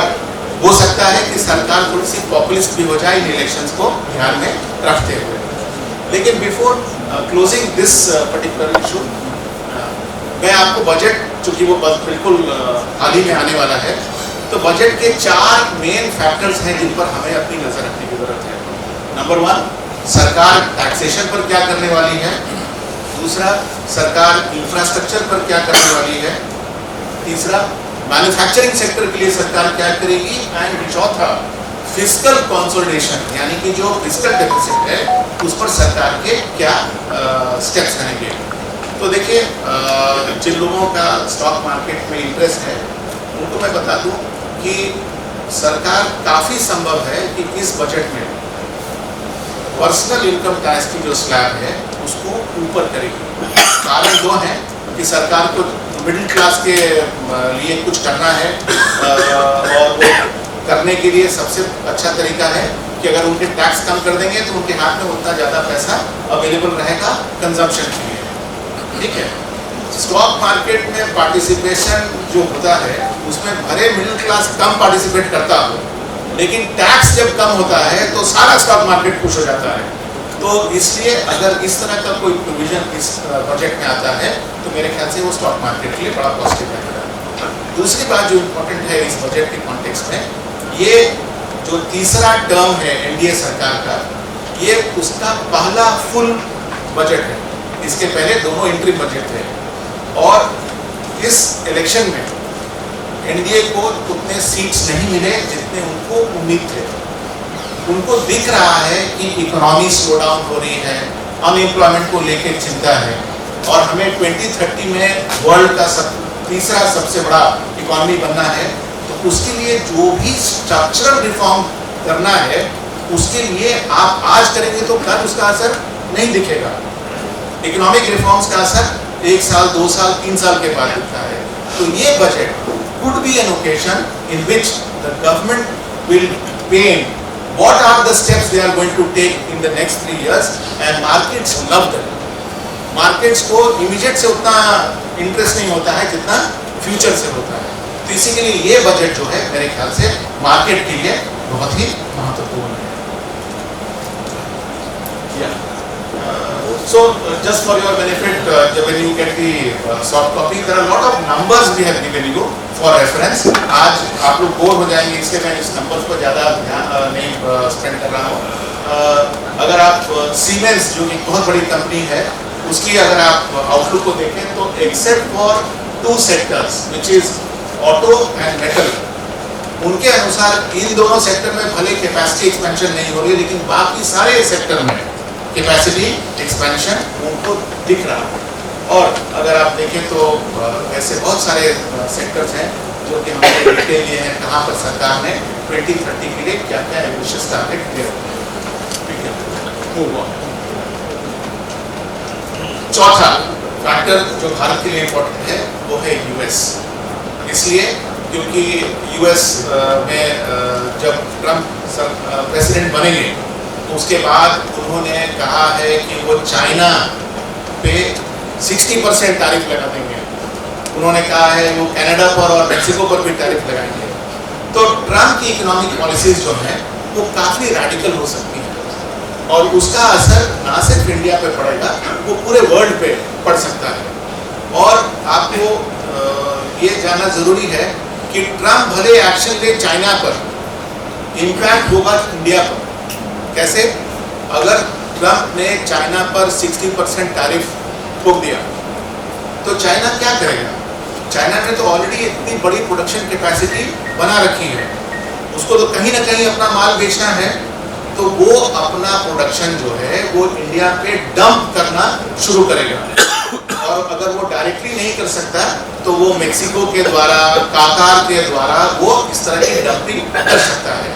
हो सकता है कि सरकार थोड़ी सी पॉपुलिस्ट भी हो जाए इन इलेक्शंस को ध्यान में रखते हुए। लेकिन before closing this particular issue, मैं आपको बजट, चूंकि वो बिल्कुल हाल ही में आने वाला है, तो बजट के 4 मेन फैक्टर्स हैं जिन पर हमें अपनी नजर रखने की जरूरत है। नंबर 1, सरकार टैक्सेशन पर क्या करने वाली है। दूसरा, सरकार इंफ्रास्ट्रक्चर पर क्या करने वाली है। तीसरा, मैन्युफैक्चरिंग सेक्टर के लिए सरकार क्या करेगी। एंड चौथा, फिस्कल कंसोलिडेशन, यानी कि जो फिस्कल डेफिसिट है उस पर सरकार के क्या स्टेप्स रहेंगे। तो देखिए, जिन लोगों का स्टॉक मार्केट में इंटरेस्ट है उनको मैं बता दूं कि सरकार काफ़ी संभव है कि इस बजट में पर्सनल इनकम टैक्स की जो स्लैब है उसको ऊपर करेगी। कारण 2 हैं कि सरकार को मिडिल क्लास के लिए कुछ करना है और वो करने के लिए सबसे अच्छा तरीका है कि अगर उनके टैक्स कम कर देंगे तो उनके हाथ में उतना ज़्यादा पैसा अवेलेबल रहेगा कंजम्पशन के लिए। ठीक है, स्टॉक मार्केट में पार्टिसिपेशन जो होता है उसमें भले मिडिल क्लास कम पार्टिसिपेट करता हो, लेकिन टैक्स जब कम होता है तो सारा स्टॉक मार्केट खुश हो जाता है। तो इसलिए अगर इस तरह का कोई प्रोविजन इस बजट में आता है तो मेरे ख्याल से वो स्टॉक मार्केट के लिए बड़ा पॉजिटिव है। दूसरी बात जो इम्पोर्टेंट है इस बजट के कॉन्टेक्स्ट में, ये जो तीसरा टर्म है एनडीए सरकार का, ये उसका पहला फुल बजट है। इसके पहले दोनों इंट्री बजट थे और इस इलेक्शन में एनडीए को उतने सीट्स नहीं मिले जितने उनको उम्मीद थे। उनको दिख रहा है कि इकोनॉमी स्लो डाउन हो रही है, अनएम्प्लॉयमेंट को लेकर चिंता है और हमें 2030 में वर्ल्ड का तीसरा सबसे बड़ा इकोनॉमी बनना है। तो उसके लिए जो भी स्ट्रक्चरल रिफॉर्म करना है उसके लिए आप आज करेंगे तो कल उसका असर नहीं दिखेगा। इकोनॉमिक रिफॉर्म्स का असर 1 साल, 2 साल, 3 साल के बाद दिखता है। तो ये budget could be an occasion in which the government will paint what are the steps they are going to take in the next 3 years and markets love them. Markets को immediate से उतना इंटरेस्ट नहीं होता है जितना future से होता है। तो इसी के लिए ये बजट जो है मेरे ख्याल से मार्केट के लिए बहुत ही महत्वपूर्ण है। So just for your benefit, when you get the soft copy, there are a lot of numbers we have given you for reference. आज आप लोग बोर हो जाएंगे इससे मैं इस नंबर्स पर ज़्यादा ध्यान नहीं स्पेंड कर रहा हूँ। अगर आप सीमेंस जो कि बहुत बड़ी कंपनी है उसकी अगर आप आउटलुक को देखें तो except for 2 sectors which is auto and metal, उनके अनुसार इन दोनों सेक्टर में भले कैपेसिटी एक्सपेंशन नहीं हो रही है लेकिन बाकी सारे सेक्टर में कैपेसिटी एक्सपेंशन उनको दिख रहा है। और अगर आप देखें तो ऐसे बहुत सारे सेक्टर्स हैं जो कि हमने देख लिए हैं कहाँ पर सरकार ने 2030 के लिए क्या क्या एम्बिशियस टारगेट दे रखे हैं। चौथा फैक्टर जो भारत के लिए इम्पोर्टेंट है वो है यूएस। इसलिए क्योंकि यूएस में जब ट्रम्प प्रेसिडेंट बनेंगे तो उसके बाद उन्होंने कहा है कि वो चाइना पे 60% टैरिफ लगा देंगे। उन्होंने कहा है वो कनाडा पर और मेक्सिको पर भी टैरिफ लगाएंगे। तो ट्रम्प की इकोनॉमिक पॉलिसीज जो हैं वो काफ़ी रैडिकल हो सकती हैं और उसका असर ना सिर्फ इंडिया पे पड़ेगा, वो पूरे वर्ल्ड पे पड़ सकता है। और आपको ये जानना ज़रूरी है कि ट्रम्प भले एक्शन ले चाइना पर, इम्पैक्ट होगा इंडिया पर। कैसे? अगर ट्रम्प ने चाइना पर 60% टैरिफ ठोक दिया तो चाइना क्या करेगा? चाइना ने तो ऑलरेडी इतनी बड़ी प्रोडक्शन कैपेसिटी बना रखी है, उसको तो कहीं ना कहीं अपना माल बेचना है। तो वो अपना प्रोडक्शन जो है वो इंडिया पे डंप करना शुरू करेगा और अगर वो डायरेक्टली नहीं कर सकता तो वो मेक्सिको के द्वारा, कातार के द्वारा वो इस तरह की डंपिंग कर सकता है।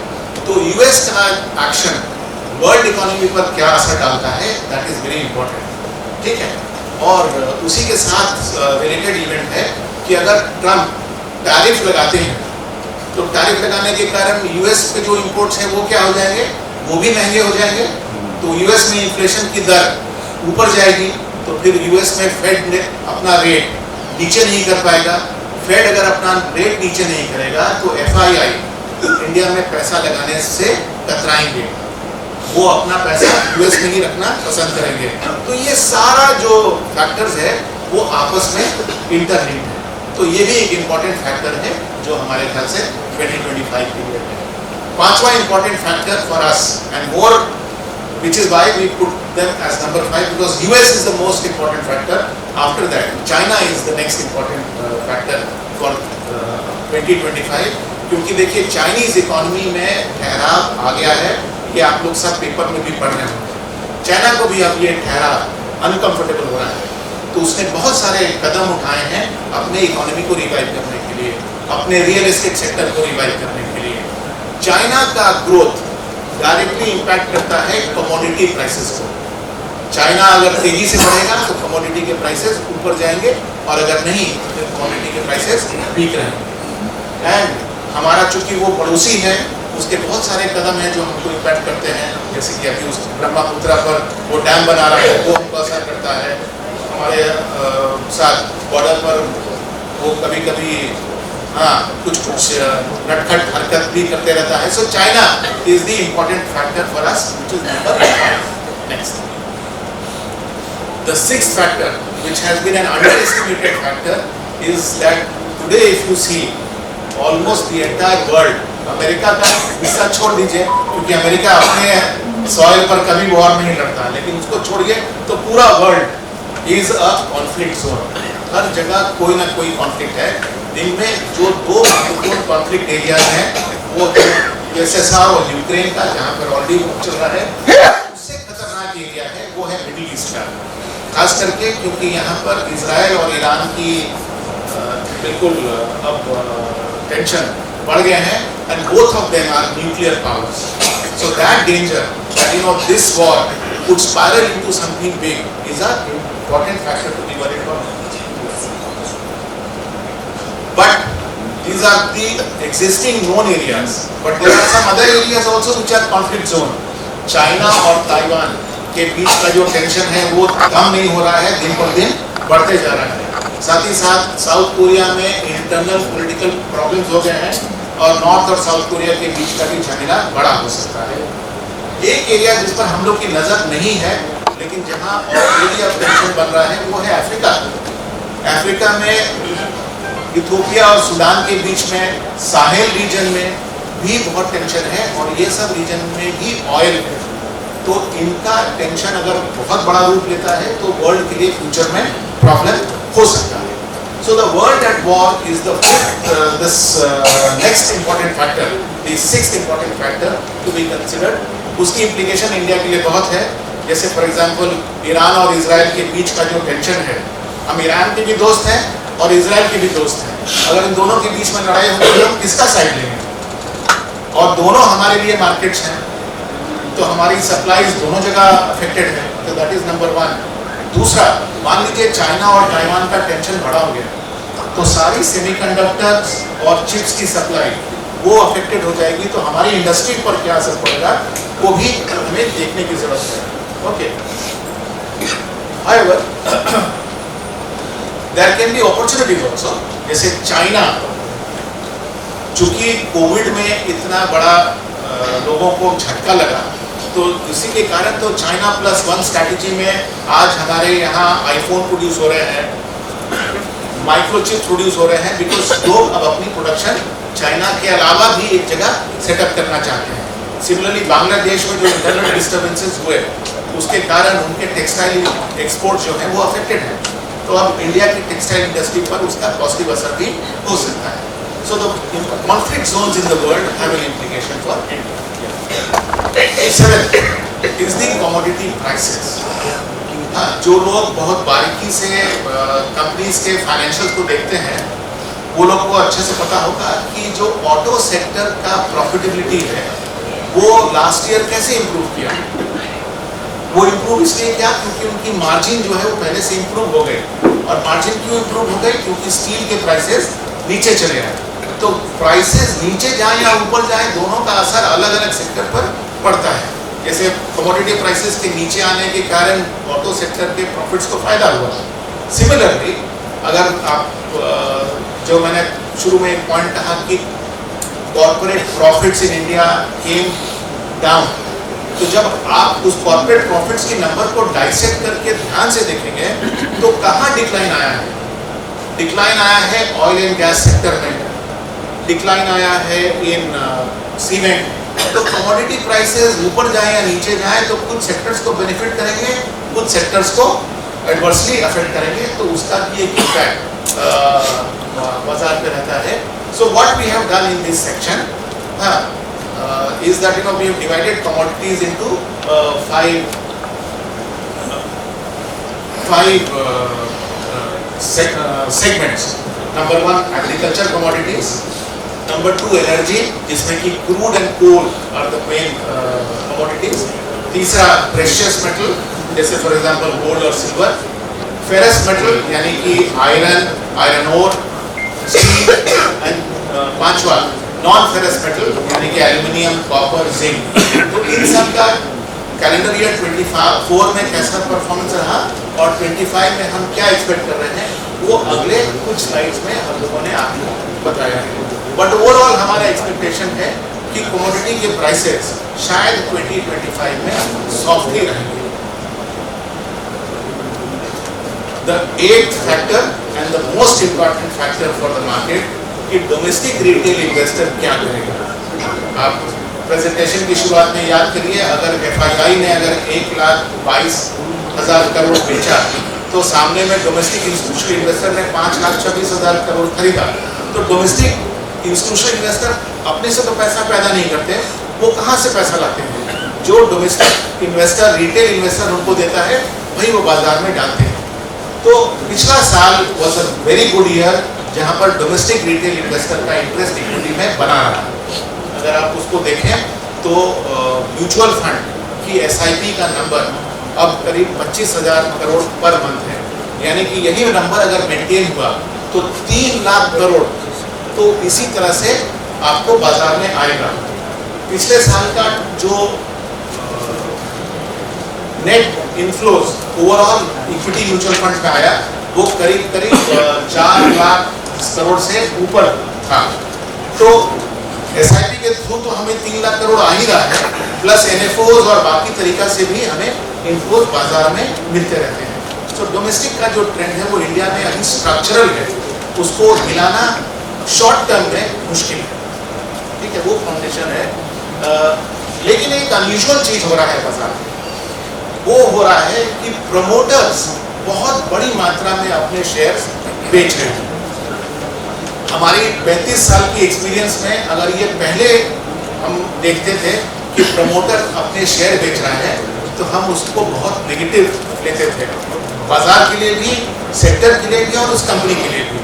तो यूएस का एक्शन वर्ल्ड इकोनॉमी पर क्या असर डालता है, दैट इज वेरी इंपॉर्टेंट। ठीक है। और उसी के साथ रिलेटेड इवेंट है कि अगर ट्रम्प टैरिफ लगाते हैं तो टैरिफ लगाने के कारण यूएस पे जो इंपोर्ट्स हैं वो क्या हो जाएंगे? वो भी महंगे हो जाएंगे। तो यूएस में इन्फ्लेशन की दर ऊपर जाएगी तो फिर यूएस में फेड ने अपना रेट नीचे नहीं कर पाएगा। फेड अगर अपना रेट नीचे नहीं करेगा तो एफआईआई इंडिया में पैसा लगाने से कतराएंगे, वो अपना पैसा यूएस में ही रखना पसंद करेंगे। तो ये सारा जो फैक्टर्स है वो आपस में इंटरलिंक्ड है। तो ये भी एक इम्पॉर्टेंट फैक्टर है जो हमारे ख्याल से 2025 के लिए है। पांचवा important factor for us and more which is why we put them as number 5 because US is the most important factor. After that, China is the next important factor for 2025. क्योंकि देखिए चाइनीज इकोनॉमी में ठहराव आ गया है, ये आप लोग सब पेपर में भी पढ़ रहे होंगे। चाइना को भी अब ये ठहराव अनकंफर्टेबल हो रहा है तो उसने बहुत सारे कदम उठाए हैं अपने इकोनॉमी को रिवाइव करने के लिए, अपने रियल एस्टेट सेक्टर को रिवाइव करने के लिए। चाइना का ग्रोथ डायरेक्टली इम्पैक्ट करता है कमोडिटी प्राइसेस को। चाइना अगर तेजी से बढ़ेगा तो कमोडिटी के प्राइसेस ऊपर जाएंगे और अगर नहीं तो कमोडिटी के प्राइसेस वीक रहेंगे। एंड हमारा चूंकि वो पड़ोसी है उसके बहुत सारे कदम हैं जो हमको इम्पैक्ट करते हैं, जैसे कि अभी उस ब्रह्मपुत्रा पर वो डैम बना रहा है वो हमको असर करता है। हमारे साथ बॉर्डर पर वो कभी कभी कुछ नटखट हरकत भी करते रहता है. So China is the important factor for us, which is number 5. Next, the sixth factor, which has been an underestimated factor, is that today if you see almost the entire world, America का हिस्सा छोड़ दीजिए क्योंकि America अपने soil पर कभी war नहीं लड़ता, लेकिन उसको छोड़िए तो पूरा world is a conflict zone. हर जगह कोई ना कोई कॉन्फ्लिक्ट है. इनमें जो दो महत्वपूर्ण कॉन्फ्लिक्ट एरियाज हैं वो यूएसएसआर और यूक्रेन का, जहाँ पर ऑलरेडी चल रहा है. उससे खतरनाक एरिया है वो है मिडिल ईस्ट का, खास करके क्योंकि यहाँ पर इजराइल और ईरान की बिल्कुल अब टेंशन बढ़ गए हैं, and both of them are nuclear powers. So that danger that this war could spiral into something big is an important factor to be worried about. But these are the existing known areas, but there are some other areas also which are conflict zone. China और Taiwan के बीच का जो tension है वो कम नहीं हो रहा है, दिन पर दिन बढ़ते जा रहा है. साथ ही साथ साउथ कोरिया में इंटरनल पॉलिटिकल प्रॉब्लम्स हो गए हैं और नॉर्थ और साउथ कोरिया के बीच का भी झमेला बड़ा हो सकता है. एक एरिया जिस पर हम लोग की नजर नहीं है लेकिन जहां ऑलरेडी अब टेंशन बन रहा है वो है अफ्रीका. अफ्रीका में इथियोपिया और सूडान के बीच में साहेल रीजन में भी बहुत टेंशन है और ये सब रीजन में भी ऑयल है. तो इनका टेंशन अगर बहुत बड़ा रूप लेता है तो वर्ल्ड के लिए फ्यूचर में प्रॉब्लम हो सकता है. So the world at war is the next important factor, the sixth important factor to be considered. उसकी implication इंडिया के लिए बहुत है. जैसे फॉर एग्जांपल ईरान और इजराइल के बीच का जो टेंशन है, हम ईरान के भी दोस्त हैं और इजराइल के भी दोस्त हैं. अगर इन दोनों के बीच में लड़ाई होगी तो हम किसका साइड लेंगे? और दोनों हमारे लिए मार्केट्स हैं, तो हमारी सप्लाईज दोनों जगह अफेक्टेड है. तो दैट इज नंबर 1. दूसरा, मान लीजिए चाइना और ताइवान का टेंशन बड़ा हो गया तो सारी सेमीकंडक्टर्स और चिप्स की सप्लाई वो अफेक्टेड हो जाएगी. तो हमारी इंडस्ट्री पर क्या असर पड़ेगा वो भी हमें देखने की जरूरत है. Okay, however there can be opportunities also. जैसे चाइना, चूंकि कोविड में इतना बड़ा लोगों को झटका लगा तो इसी के कारण तो चाइना प्लस वन स्ट्रैटेजी में आज हमारे यहाँ आईफोन प्रोड्यूस हो रहे हैं, माइक्रोचिप प्रोड्यूस हो रहे हैं, बिकॉज लोग अब अपनी प्रोडक्शन चाइना के अलावा भी एक जगह सेटअप करना चाहते हैं. सिमिलरली बांग्लादेश में जो इंटरनल डिस्टर्बेंसेस हुए उसके कारण उनके टेक्सटाइल एक्सपोर्ट जो है वो अफेक्टेड है. तो अब इंडिया की टेक्सटाइल इंडस्ट्री पर उसका पॉजिटिव असर भी हो सकता है. So the conflict zones in the world have an implication for India. 7 is the commodity prices. जो लोग बहुत बारीकी से कंपनीज के फाइनेंशियल्स को देखते हैं वो लोगों को अच्छे से पता होगा कि जो ऑटो सेक्टर का प्रॉफिटेबिलिटी है वो लास्ट ईयर कैसे इम्प्रूव किया. वो इम्प्रूव इसलिए किया क्योंकि उनकी मार्जिन जो है वो पहले से इम्प्रूव हो गई. और मार्जिन क्यों इम्प्रूव हो गई? क्योंकि स्टील के प्राइसेस नीचे चले आए. तो प्राइसेस नीचे जाए या ऊपर जाए दोनों का असर अलग अलग सेक्टर पर पड़ता है. जैसे कमोडिटी प्राइसेस के नीचे आने के कारण ऑटो सेक्टर के प्रॉफिट्स को फायदा हुआ. सिमिलरली अगर आप जो मैंने शुरू में एक पॉइंट कहा कि corporate profits in India came down, तो जब आप उस कॉर्पोरेट प्रॉफिट्स के नंबर को डाइसेक्ट करके ध्यान से देखेंगे तो कहाँ डिक्लाइन आया है? डिक्लाइन आया है ऑयल एंड गैस सेक्टर में, डिक्लाइन आया है इन सीमेंट. तो कमोडिटी प्राइसेस ऊपर जाए या नीचे जाए तो कुछ सेक्टर्स को बेनिफिट करेंगे, कुछ सेक्टर्स को एडवर्सली अफेक्ट करेंगे. तो उसका भी एक इम्पैक्ट बाजार पे रहता है. So what we have done in this section is that we have divided commodities into five segments. Number 1 agriculture commodities, number 2 energy जिसमें कि crude and coal are the main commodities. तीसरा precious metal जैसे for example gold और silver. ferrous metal यानी कि iron ore, steel and पांचवा non ferrous metal यानी कि एल्युमिनियम, कॉपर, जिंक. तो इन सब का कैलेंडर ईयर 24 में कैसा परफॉर्मेंस रहा और 25 में हम क्या एक्सपेक्ट कर रहे हैं वो अगले कुछ स्लाइड्स में हम लोगों ने आपको बताया है। बट ओवरऑल हमारा एक्सपेक्टेशन है कि कमोडिटी के प्राइसेस शायद 2025 में सॉफ्ट ही रहेंगे। The eighth factor and the most important factor for the market कि डोमेस्टिक रिटेल इन्वेस्टर क्या करेगा। आप प्रेजेंटेशन की शुरुआत में याद करिए, अगर FII ने अगर 1,22,000 करोड़ बेचा तो सामने में डोमेस्टिक इंस्टीट्यूशनल इन्वेस्टर ने 5,26,000 करोड़ खरीदा। तो डोमेस्टिक इंस्टीट्यूशनल इन्वेस्टर अपने से तो पैसा पैदा नहीं करते, वो कहाँ से पैसा लाते हैं? जो डोमेस्टिक इन्वेस्टर रिटेल इन्वेस्टर उनको देता है वही वो बाजार में डालते हैं। तो पिछला साल was a very good year जहाँ पर डोमेस्टिक रिटेल इन्वेस्टर का इंटरेस्ट इक्विटी में बना रहा। अगर आप उसको देखें तो म्यूचुअल फंड की SIP का नंबर अब करीब 25,000 करोड़ पर मंथ है, यानी कि यही नंबर अगर मेंटेन हुआ तो 3 लाख करोड़ तो इसी तरह से आपको बाजार में आएगा। पिछले साल का जो net inflows overall equity mutual fund में आया वो करीब 4 लाख करोड़ से ऊपर था। तो SIP के थ्रू तो हमें 3 लाख करोड़ आ ही रहा है, प्लस NFOs और बाकी तरीका से भी हमें इनफ्लोज बाजार में मिलते रहते हैं। तो डोमेस्टिक का जो ट्रेंड है वो इंडिया में अभी स्ट्रक्चरल है, उसको हिलाना शॉर्ट टर्म में मुश्किल है, ठीक है, वो फाउंडेशन है। लेकिन एक अनयूजुअल चीज हो रहा है बाजार में, वो हो रहा है कि प्रमोटर्स बहुत बड़ी मात्रा में अपने शेयर्स बेच रहे हैं। हमारी 35 साल की एक्सपीरियंस में अगर ये पहले हम देखते थे कि प्रमोटर अपने शेयर बेच रहा है तो हम उसको बहुत नेगेटिव लेते थे, बाजार के लिए भी, सेक्टर के लिए भी और उस कंपनी के लिए भी।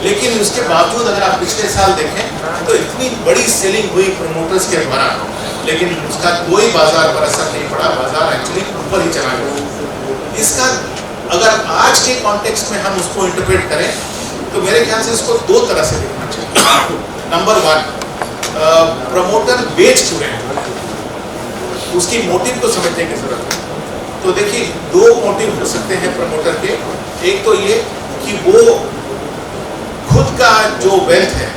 लेकिन उसके बावजूद अगर आप पिछले साल देखें तो इतनी बड़ी सेलिंग हुई प्रमोटर्स के द्वारा, लेकिन उसका कोई बाजार पर असर नहीं पड़ा, बाजार एक्चुअली ऊपर ही चला गया। इसका अगर आज के कॉन्टेक्स्ट में हम उसको इंटरप्रेट करें तो मेरे ख्याल से इसको 2 तरह से देखना चाहिए। नंबर 1, प्रमोटर बेच चुके हैं, उसकी मोटिव को समझने की जरूरत है। तो देखिए 2 मोटिव हो सकते हैं प्रमोटर के। एक तो ये कि वो खुद का जो वेल्थ है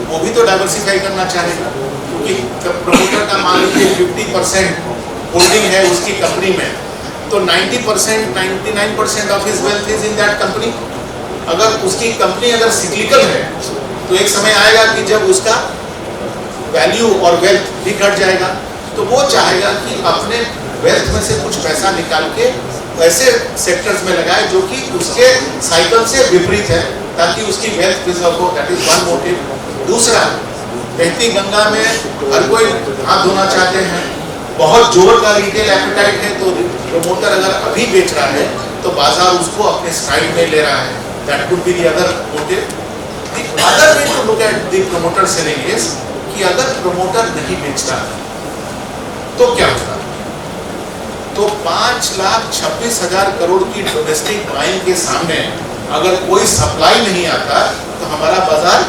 वो भी तो डाइवर्सिफाई करना चाहेगा, क्योंकि प्रमोटर का मान लीजिए 50% होल्डिंग है उसकी कंपनी में, तो 90% 99% of his wealth is in that company. अगर उसकी कंपनी अगर सिक्लिकल है तो एक समय आएगा कि जब उसका वैल्यू और वेल्थ भी घट जाएगा, तो वो चाहेगा कि अपने वेल्थ में से कुछ पैसा निकाल के ऐसे सेक्टर्स में लगाए जो कि उसके साइकिल से विपरीत है, ताकि उसकी वेल्थ प्रिजर्व हो। That is one motive. दूसरा, बहती गंगा में हर कोई हाथ धोना चाहते हैं, बहुत जोर का रिटेल एपेटाइट है, तो प्रमोटर अगर अभी बेच रहा है तो बाजार उसको अपने साइड में ले रहा है। That could be the other motive. The other way to look at the promoter selling is कि अगर प्रमोटर नहीं बेचता तो क्या होगा? तो 5,26,000 करोड़ की डोमेस्टिक बाइंग के सामने अगर कोई सप्लाई नहीं आता तो हमारा बाजार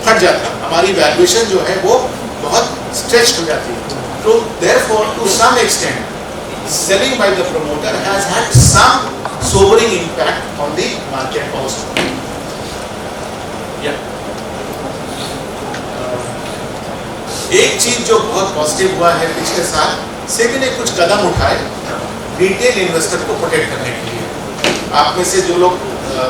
फट जाता, हमारी वैल्यूएशन जो है वो बहुत स्ट्रेच्ड हो जाती है। तो therefore to some extent selling by the promoter has had some sobering impact on the market also. एक चीज जो बहुत पॉजिटिव हुआ है पिछले साल, सेबी ने कुछ कदम उठाए रिटेल इन्वेस्टर को प्रोटेक्ट करने के लिए। आप में से जो लोग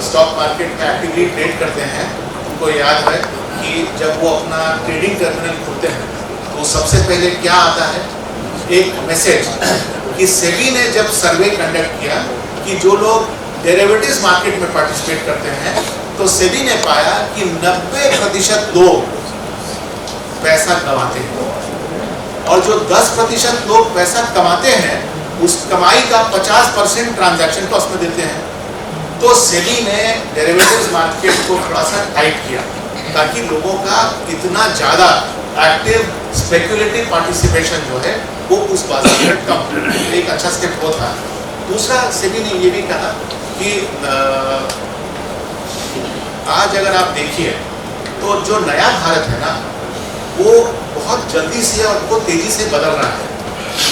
स्टॉक मार्केट में एक्टिवली ट्रेड करते हैं उनको याद है कि जब वो अपना ट्रेडिंग टर्मिनल खोलते हैं तो सबसे पहले क्या आता है, एक मैसेज कि सेबी ने जब सर्वे कंडक्ट किया कि जो लोग डेरिवेटिव्स मार्केट में पार्टिसिपेट करते हैं तो सेबी ने पाया कि 90% लोग पैसा कमाते हैं, और जो 10% लोग पैसा कमाते हैं उस कमाई का 50% ट्रांजैक्शन कॉस्ट में देते हैं। तो सेबी ने डेरिवेटिव्स मार्केट को थोड़ा सा टाइट किया ताकि लोगों का इतना ज़्यादा एक्टिव स्पेक्युलेटिव पार्टिसिपेशन जो है वो उस बाजार में कम, एक अच्छा स्टेप वो था। दूसरा, सेबी ने ये भी कहा कि आज अगर आप देखिए तो जो नया भारत है ना वो बहुत जल्दी से और बहुत तेजी से बदल रहा है।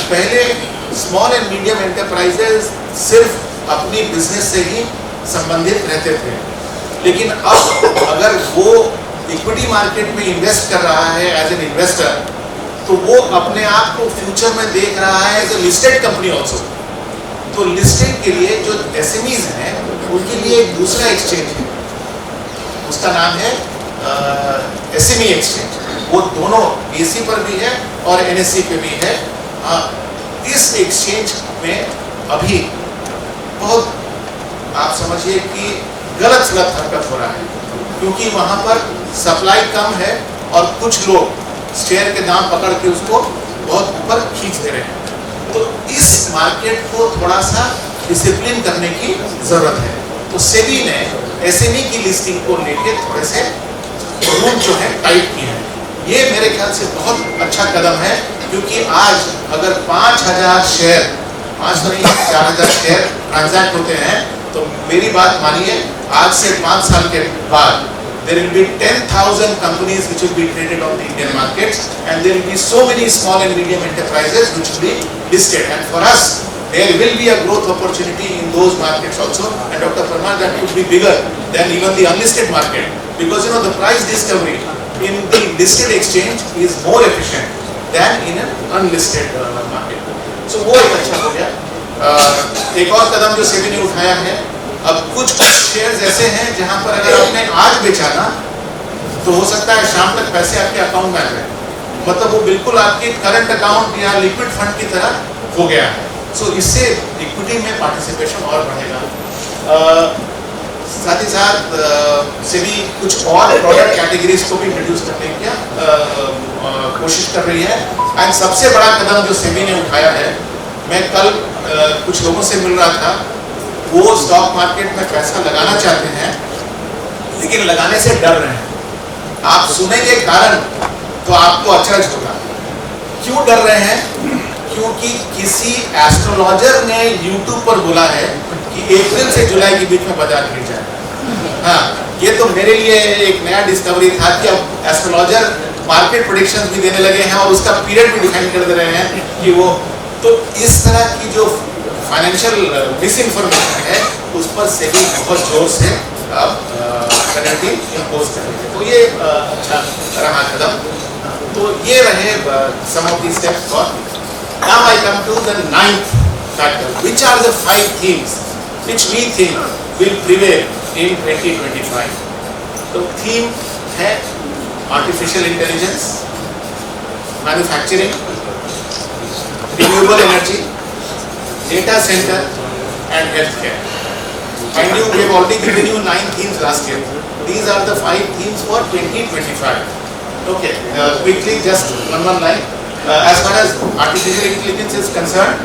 पहले स्मॉल एंड मीडियम एंटरप्राइजेस सिर्फ अपनी बिजनेस से ही संबंधित रहते थे। लेकिन अब अगर वो इक्विटी मार्केट में इन्वेस्ट कर रहा है एज एन इन्वेस्टर, तो वो अपने आप को फ्यूचर में देख रहा है as a listed company also. तो लिस्टिंग के लिए जो एसएमईज हैं उनके लिए एक दूसरा एक्सचेंज है, उसका नाम है एसएमई एक्सचेंज। वो दोनों बीएसई पर भी है और एनएसई पे भी है। इस एक्सचेंज में अभी बहुत आप समझिए कि गलत हरकत हो रहा है, क्योंकि वहां पर सप्लाई कम है और कुछ लोग शेयर के दाम पकड़ के उसको बहुत ऊपर खींच दे रहे हैं। तो इस मार्केट को थोड़ा सा डिसिप्लिन करने की जरूरत है। तो सेबी ने एसएमई की लिस्टिंग को लेके थोड़े से रूल जो है टाइट किए हैं। ये मेरे ख्याल से बहुत अच्छा कदम है, क्योंकि आज अगर 5000 शेयर 4000 शेयर ट्रांजैक्ट होते हैं, तो मेरी बात मानिए, आज से 5 साल के बाद there will be 10,000 companies which will be traded on the Indian markets, and there will be so many small and medium enterprises which will be listed. And for us, there will be a growth opportunity in those markets also. And Dr. Parmar, that could be bigger than even the unlisted market, because the price discovery in the listed exchange is more efficient than in an unlisted market. So वो एक अच्छा हो गया। एक और कदम जो सेबी ने उठाया है, अब कुछ शेयर्स ऐसे हैं जहां पर अगर आपने आज बेचा ना, तो हो सकता है शाम तक पैसे आपके अकाउंट में आ जाए। मतलब वो बिल्कुल आपके करंट अकाउंट या लिक्विड फंड की तरह हो गया है। सो इससे इक्विटी में पार्टिसिपेशन और बढ़ेगा। साथ ही साथ सेबी कुछ और प्रोडक्ट कैटेगरीज को भी इंट्रोड्यूस करने की कोशिश कर रही है। एंड सबसे बड़ा कदम जो सेबी ने उठाया है, मैं कल कुछ लोगों से मिल रहा था, वो स्टॉक मार्केट में पैसा लगाना चाहते हैं लेकिन लगाने से डर रहे हैं। आप सुनेंगे कारण तो आपको अचरज होगा। क्यों डर रहे हैं? क्योंकि किसी एस्ट्रोलॉजर ने YouTube पर बोला है कि अप्रैल से जुलाई के बीच में बाजार गिर जाएगा। हाँ, ये तो मेरे लिए एक नया डिस्कवरी था कि अब एस्ट्रोलॉजर मार्केट प्रेडिक्शंस भी देने लगे हैं और उसका पीरियड भी डिफाइन कर दे रहे हैं कि वो, तो इस तरह की जो फाइनेंशियल मिस इन्फॉर्मेशन है उस पर सेबी बहुत जोर से पेनल्टी इम्पोज कर रही है। तो ये अच्छा रहा कदम। तो ये रहे some of the steps. For now I come to the 9th factor, which are the 5 themes which we think will prevail in 2025। तो थीम है artificial intelligence, manufacturing, renewable energy, data center and healthcare. And we have already given you 9 themes last year. These are the 5 themes for 2025. Okay, quickly just one line. As far as artificial intelligence is concerned,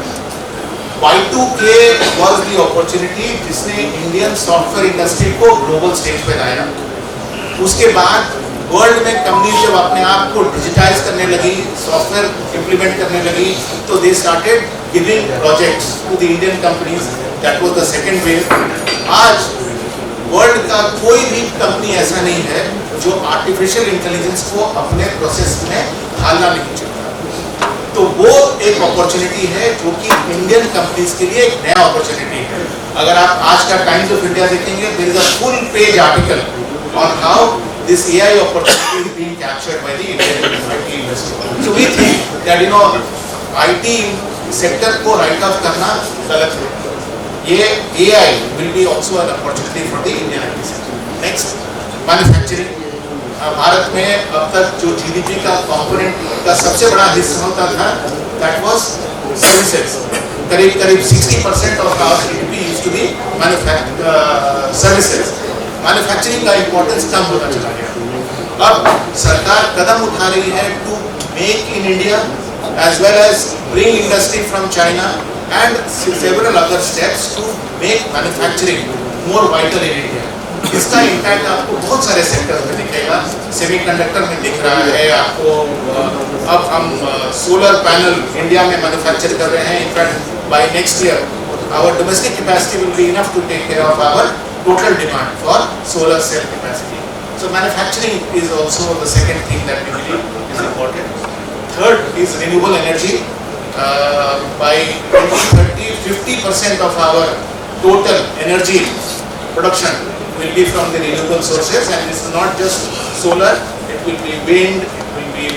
Y2K was the opportunity जिसने Indian software industry को global stage पे लाया। उसके बाद world में company जब अपने आप को डिजिटाइज करने लगी, सॉफ्टवेयर इंप्लीमेंट करने लगी, तो they started giving projects to the Indian companies. That was the second wave. आज वर्ल्ड का कोई भी कंपनी ऐसा नहीं है जो आर्टिफिशियल इंटेलिजेंस को अपने प्रोसेस में ढालना नहीं चाहता। तो वो एक अपॉर्चुनिटी है जो कि इंडियन कंपनीज के लिए एक नया अपॉर्चुनिटी है। अगर आप आज का टाइम्स ऑफ इंडिया देखेंगे, there is a full page article on how this AI opportunity is being captured by the Indian IT industry. So we think that IT sector को write off करना गलत है। ये AI will be also an opportunity for the Indian IT sector. Next, manufacturing. Bharat में अब तक जो GDP का component का सबसे बड़ा हिस्सा होता था, that was services. करीब 60% of our GDP used to be services. Manufacturing का इंपॉर्टेंस कम होता चला गया। अब सरकार कदम उठा रही है to make in India as well as bring industry from China and several other steps to make manufacturing more vital in India. इसका इम्पैक्ट आपको बहुत सारे सेक्टर्स में दिखेगा। सेमीकंडक्टर में दिख रहा है आपको। अब हम सोलर पैनल इंडिया में मैन्युफैक्चर कर रहे हैं। In fact by next year our domestic capacity will be enough to take care of our total demand for solar cell capacity. So manufacturing is also the second thing that we believe is important. Third is renewable energy. By 2030, 50% of our total energy production will be from the renewable sources, and it's not just solar, it will be wind, it will be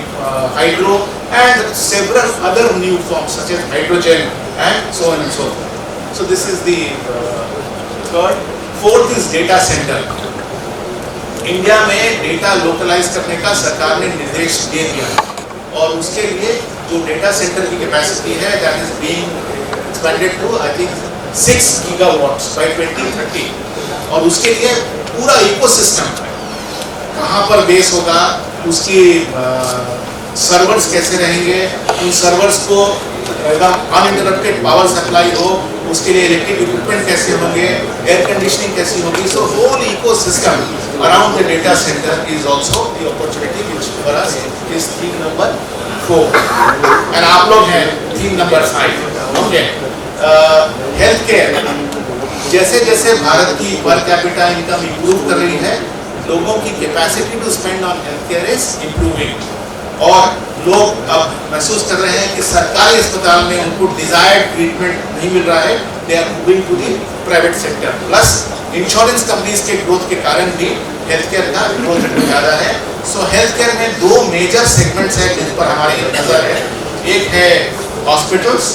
hydro, and several other new forms such as hydrogen and so on and so forth. So this is the third. Fourth is data center. India में data localise करने का सरकार ने निर्देश दे दिया, और उसके लिए जो डेटा सेंटर की कैपेसिटी है that is being expanded to I think 6 gigawatts by 2030, और उसके लिए पूरा इकोसिस्टम कहाँ पर बेस होगा, उसकी सर्वर्स कैसे रहेंगे, उन सर्वर्स को एकदम अनइंटरप्टेड पावर सप्लाई हो, उसके लिए इलेक्ट्रिक इक्विपमेंट कैसे होंगे, एयर कंडीशनिंग कैसी होगी. So whole ecosystem around the data center is also the opportunity which for us is theme number 4, and आप लोग हैं theme number 5. Okay, health care. जैसे जैसे भारत की पर कैपिटा इनकम इंप्रूव कर रही है, लोगों की capacity to spend on health care is improving, और लोग अब महसूस कर रहे हैं कि सरकारी अस्पताल में उनको डिजायर्ड ट्रीटमेंट नहीं मिल रहा है, they are moving to the private sector. Plus insurance companies के ग्रोथ के कारण भी हेल्थ केयर का ग्रोथ ज़्यादा है. सो हेल्थ केयर में 2 मेजर सेगमेंट्स हैं जिन पर हमारी नजर है. एक है हॉस्पिटल्स.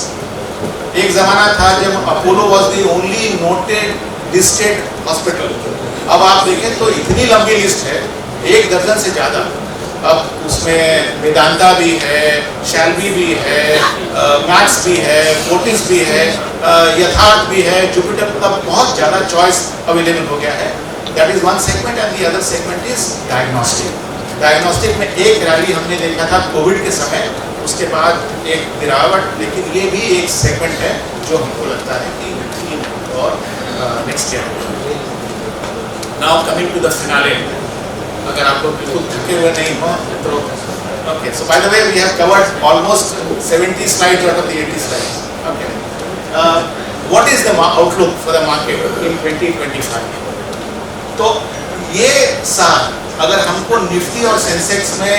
एक जमाना था जब Apollo was the only noted listed hospital. अब आप देखें तो इतनी लंबी लिस्ट है, 1 दर्जन से ज़्यादा. अब उसमें वेदांता भी है, शैल्बी भी है, मैक्स भी है, फोर्टिस भी है, यथार्थ भी है, जुपिटर, का बहुत ज़्यादा चॉइस अवेलेबल हो गया है. That is one segment, and the other segment is diagnostic. Diagnostic में एक रैली हमने देखा था कोविड के समय, उसके बाद एक गिरावट, लेकिन ये भी एक सेगमेंट है जो हमको लगता है कि और next year. Now coming to the finale. अगर आप लोग बिल्कुल थके हुए नहीं हो तो okay. So by the way we have covered almost 70 slides out of the 80 slides. Okay, what is the outlook for the market in 2025? तो ये साल अगर हमको निफ्टी और सेंसेक्स में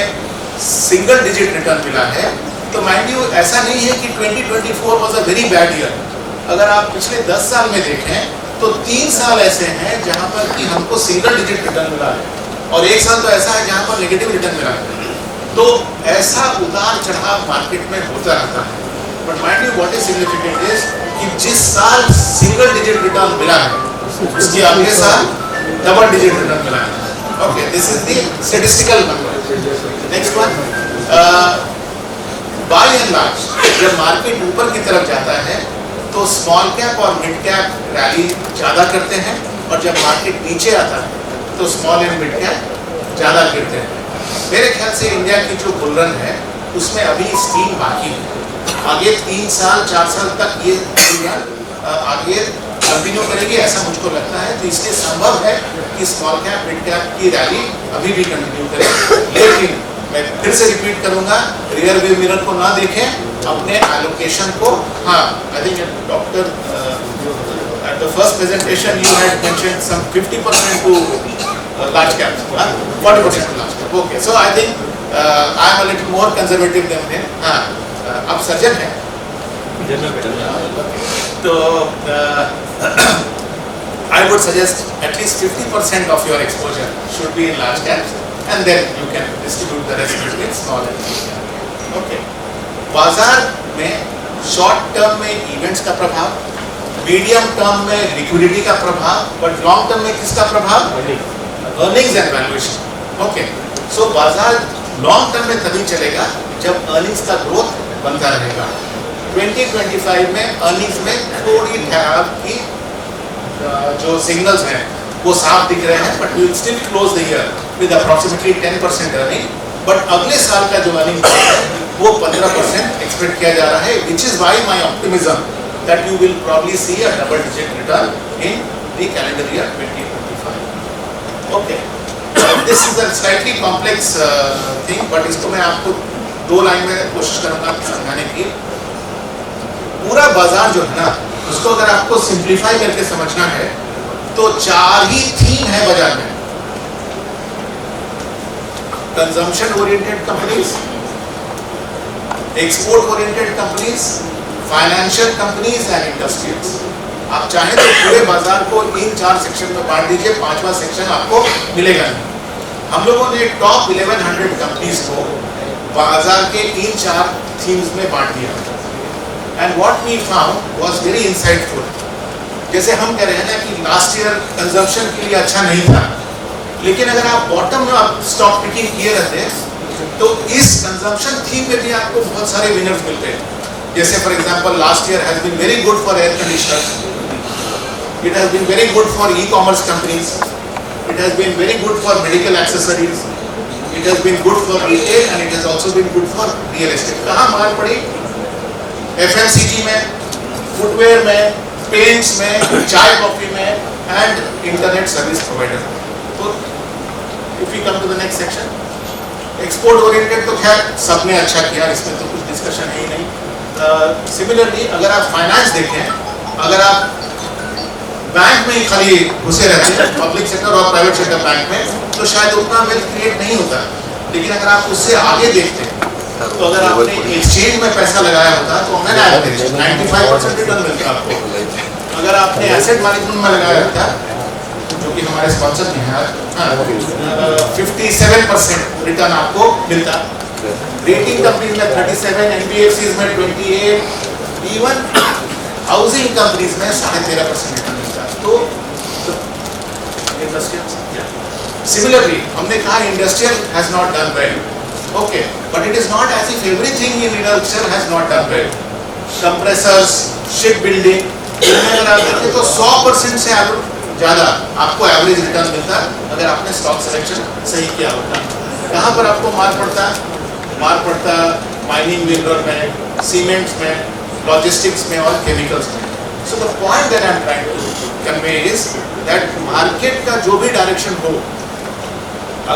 सिंगल डिजिट रिटर्न मिला है, तो माइंड यू ऐसा नहीं है कि 2024 was a very bad year. अगर आप पिछले 10 साल में देखें तो 3 साल ऐसे हैं जहां पर कि हमको सिंगल डिजिट रिटर्न मिला है, और 1 साल तो ऐसा है जहां पर नेगेटिव रिटर्न मिला है. तो ऐसा उतार चढ़ाव मार्केट में होता रहता है. But mind you what is significant is कि जिस साल सिंगल डिजिट रिटर्न मिला है उसके अगले साल डबल डिजिट रिटर्न मिला है. Okay, this is the statistical number. Next one, by and large जब मार्केट ऊपर की तरफ जाता है तो स्मॉल कैप और मिड कैप रैली ज़्यादा करते हैं, और जब मार्केट नीचे आता है तो स्मॉल एंड मिड कैप ज़्यादा गिरते हैं. मेरे ख्याल से इंडिया की जो बुल रन है उसमें अभी स्टीम बाकी है. आगे 3 साल 4 साल तक ये आगे कंटिन्यू करेगी ऐसा मुझको लगता है. तो इसलिए संभव है कि स्मॉल कैप मिड कैप की रैली अभी भी कंटिन्यू करें. लेकिन मैं फिर से रिपीट करूंगा, रियर व्यू मिरर को ना देखें, अपने एलोकेशन को. हाँ, I think doctor at the first presentation you had mentioned some 50% to large caps, 40% to large cap. Okay, so I think I am a little more conservative than him. आप surgeon हैं, तो I would suggest at least 50% of your exposure should be in large caps, and then you can distribute the rest between small and medium cap. Okay, बाजार में short term में events का प्रभाव, medium term में liquidity का प्रभाव, but long term में किसका प्रभाव? Earnings and valuation. ओके, सो बाजार लॉन्ग टर्म में तभी चलेगा जब अर्निंग्स का ग्रोथ बनता रहेगा. 2025 में अर्निंग्स में थोड़ी ठहराव की जो सिग्नल्स हैं वो साफ दिख रहे हैं, but we will still close the year with approximately 10% earning. But अगले साल का जो अर्निंग है वो 15% एक्सपेक्ट किया जा रहा है, which is why my optimism that you will probably see a double digit return in the calendar year 2025. Okay, this is a slightly complex thing, but इसको मैं आपको 2 लाइन में कोशिश करूंगा समझाने की. पूरा बाजार जो है ना, उसको अगर आपको सिंप्लीफाई करके समझना है तो 4 ही थीम है बाजार में. Consumption oriented companies, export oriented companies, financial companies and industries. आप चाहें तो पूरे बाजार को इन 4 सेक्शन में बांट दीजिए, 5वां सेक्शन आपको मिलेगा नहीं। हम लोगों ने टॉप 1100 कंपनीज को बाजार के इन 4 थीम्स में बांट दिया and what we found was very insightful. जैसे हम कह रहे हैं ना कि लास्ट ईयर कंजम्पशन के लिए अच्छा नहीं था, लेकिन अगर आप बॉटम में आप स्टॉक पिकिंग किए रहते तो इस कंजम्पशन थीम में भी आपको बहुत सारे विनर्स मिलते हैं। जैसे for example last year has been very good for air conditioners, it has been very good for e-commerce companies, it has been very good for medical accessories, it has been good for retail and it has also been good for real estate. कहाँ मार पड़ी? FMCG में, footwear में, paints में, चाय coffee में and internet service provider. तो if we come to the next section, export oriented तो खैर सबने अच्छा किया, इसमें तो कुछ डिस्कशन है ही नहीं। सिमिलरली अगर आप फाइनेंस देखें, अगर आप बैंक में ही खाली घुसे रहते हैं, पब्लिक सेक्टर और प्राइवेट सेक्टर बैंक में, तो शायद उतना वेल्थ क्रिएट नहीं होता। लेकिन अगर आप उससे आगे देखते हैं तो अगर आपने एक्सचेंज में पैसा लगाया होता तो ऑन एन एवरेज 95% रिटर्न मिलता आपको। अगर आपने एसेट मैनेजमेंट में लगाया होता, जो कि हमारे स्पॉन्सर भी हैं, 57% रिटर्न आपको मिलता। रेटिंग कंपनीज में 37, एनबीएफसीज में 28, इवन हाउसिंग कंपनीज में 13.5% रिटर्न मिलता। तो इंडस्ट्रियल सिमिलरली हमने कहा industrial has not done well, okay, but it is not as if everything in industrial has not done well. Compressors, ship building, इनमें अगर आप देखें तो 100% से ज़्यादा आपको एवरेज रिटर्न मिलता अगर आपने स्टॉक सिलेक्शन सही किया होता। कहाँ पर आपको मार पड़ता? मार पड़ता माइनिंग मिनरल में, सीमेंट्स में, लॉजिस्टिक्स में और केमिकल्स में। So the point that I am trying to convey is that market का जो भी डायरेक्शन हो,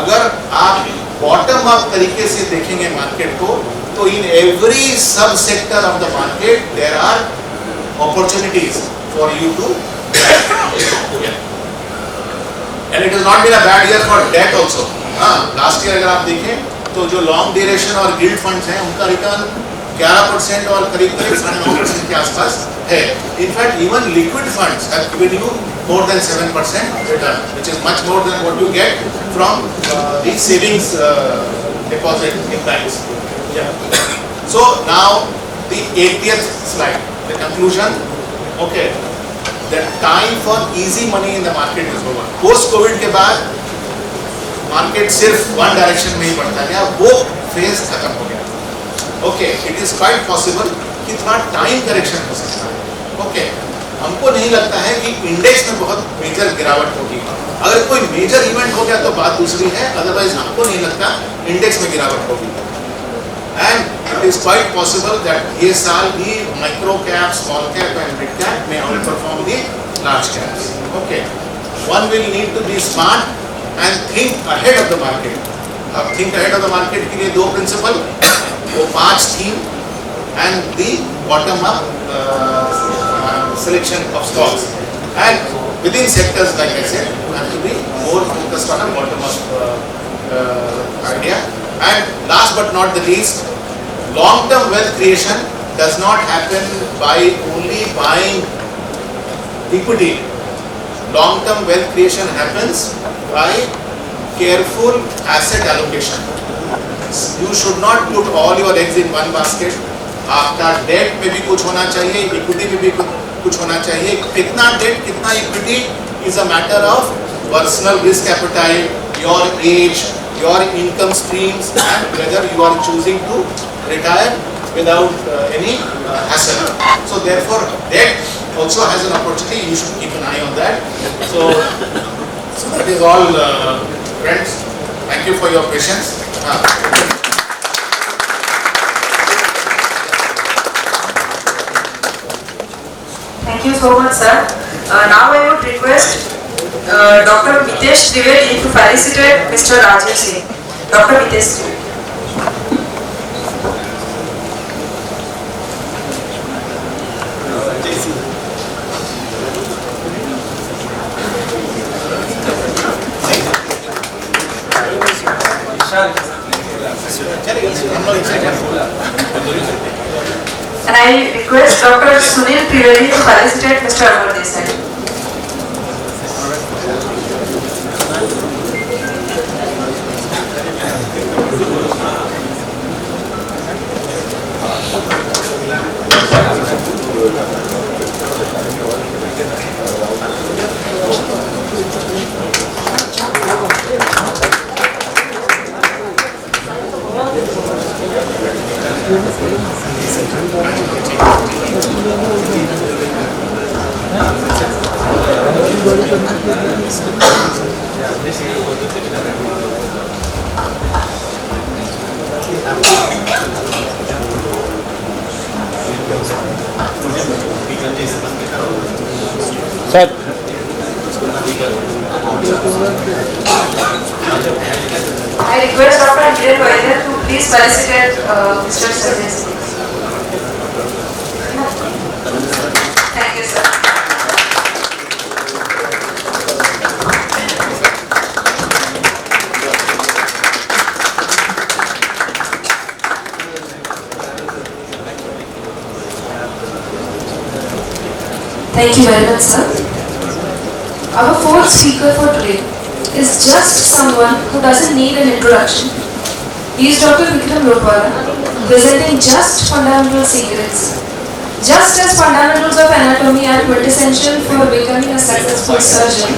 अगर आप बॉटम अप तरीके से देखेंगे मार्केट को, तो in every sub sector of the market there are opportunities for you too, and it is not been a bad year for debt also. Last year अगर आप देखें तो जो लॉन्ग ड्यूरेशन और गिल्ड फंड्स हैं उनका रिटर्न 11% और करीब 9% के आसपास है। In fact even liquid funds have given you more than 7% return, which is much more than what you get from the savings deposit in banks. Yeah. So now the 80th slide, the conclusion. Okay, the time for easy money in the market is over. Post COVID के बाद market सिर्फ one direction में ही बढ़ता गया, वो phase खत्म हो गया। Okay, it is quite possible कि थोड़ा टाइम करेक्शन हो सकता है। ओके, हमको नहीं लगता है कि इंडेक्स में बहुत मेजर गिरावट होगी। अगर कोई मेजर इवेंट हो गया तो बात दूसरी है, अदरवाइज हमको नहीं लगता इंडेक्स में गिरावट होगी। And it is quite possible that ये साल भी micro cap, small cap and mid cap में outperform the large caps. Okay, one will need to be smart and think ahead of the market. अब think ahead of the market के लिए 2 principal, वो 5 theme and the bottom up selection of stocks, and within sectors like I said you have to be more focused on a bottom up idea. And last but not the least, long term wealth creation does not happen by only buying equity. Long term wealth creation happens by careful asset allocation. You should not put all your eggs in one basket. आपका date में भी कुछ होना चाहिए, equity में भी कुछ होना चाहिए। कितना डेट, कितना equity is a matter of personal risk appetite, your age, your income streams, and whether you are choosing to retire without any hassle. So therefore, debt also has an opportunity. You should keep an eye on that. So that is all, friends. Thank you for your patience. Thank you so much, sir. Now I would request Dr. Mitesh Trivedi to felicitate Mr. Rajiv Singh. Dr. Mitesh Trivedi. And I I request Dr. Sunil Trivedi to felicitate Mr. Amar Desai. Sir. I request Dr. Hiren Vaidya to please felicitate Mr. Sanjay Singh. Thank you, sir. Thank you very much, sir. Our fourth speaker for today is just someone who doesn't need an introduction. He is Dr. Vikram Lotwala, presenting just fundamental secrets. Just as fundamentals of anatomy are quintessential for becoming a successful surgeon,